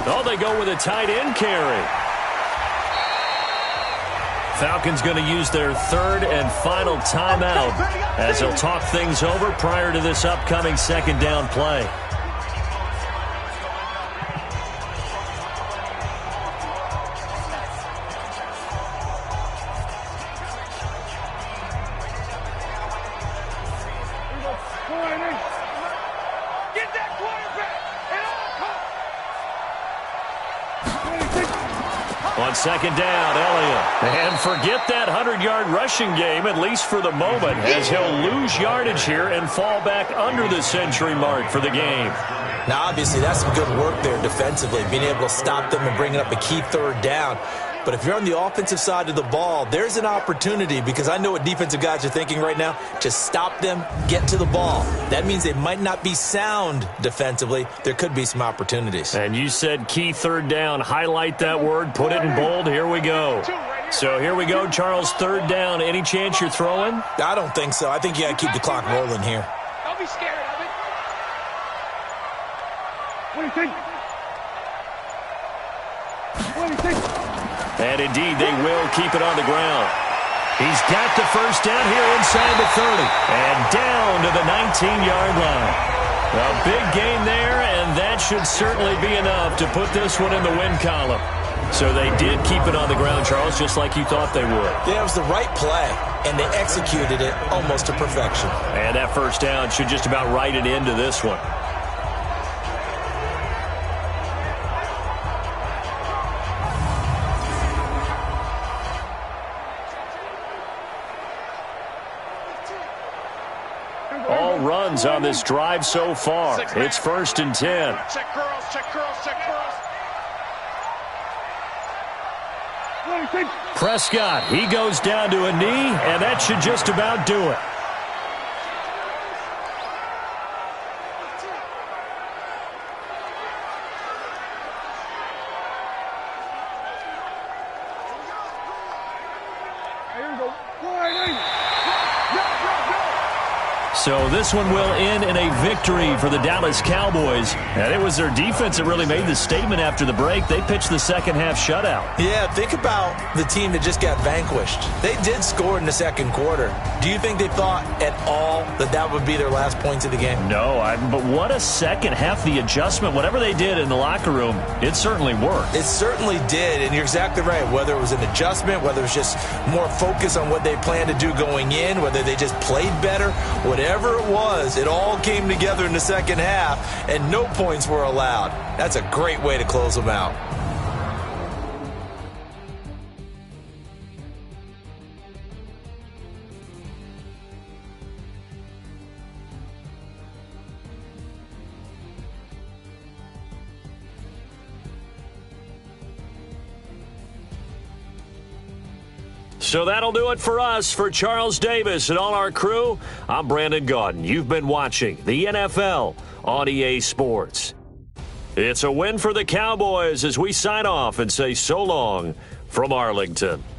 Oh, they go with a tight end carry. Falcons going to use their third and final timeout as they'll talk things over prior to this upcoming second down play. On second down, Elliott. And forget that 100-yard rushing game, at least for the moment, as he'll lose yardage here and fall back under the century mark for the game. Now, obviously, that's some good work there defensively, being able to stop them and bringing up a key third down. But if you're on the offensive side of the ball, there's an opportunity, because I know what defensive guys are thinking right now. Just stop them, get to the ball. That means they might not be sound defensively. There could be some opportunities. And you said key third down. Highlight that word. Put it in bold. Here we go. So here we go, Charles. Third down. Any chance you're throwing? I don't think so. I think you got to keep the clock rolling here. Don't be scared of it. What do you think? What do you think? And indeed, they will keep it on the ground. He's got the first down here inside the 30. And down to the 19-yard line. A big gain there, and that should certainly be enough to put this one in the win column. So they did keep it on the ground, Charles, just like you thought they would. Yeah, it was the right play, and they executed it almost to perfection. And that first down should just about write it into this one. All runs on this drive so far. It's 1st and 10. Check girls, check girls, check girls. Prescott, he goes down to a knee, and that should just about do it. So this one will end in a victory for the Dallas Cowboys. And it was their defense that really made the statement after the break. They pitched the second half shutout. Yeah, think about the team that just got vanquished. They did score in the second quarter. Do you think they thought at all that that would be their last points of the game? No, but what a second half. The adjustment, whatever they did in the locker room, it certainly worked. It certainly did, and you're exactly right. Whether it was an adjustment, whether it was just more focus on what they planned to do going in, whether they just played better, whatever it was, it all came together in the second half, and no points were allowed. That's a great way to close them out. So that'll do it for us. For Charles Davis and all our crew, I'm Brandon Gaudin. You've been watching the NFL on EA Sports. It's a win for the Cowboys as we sign off and say so long from Arlington.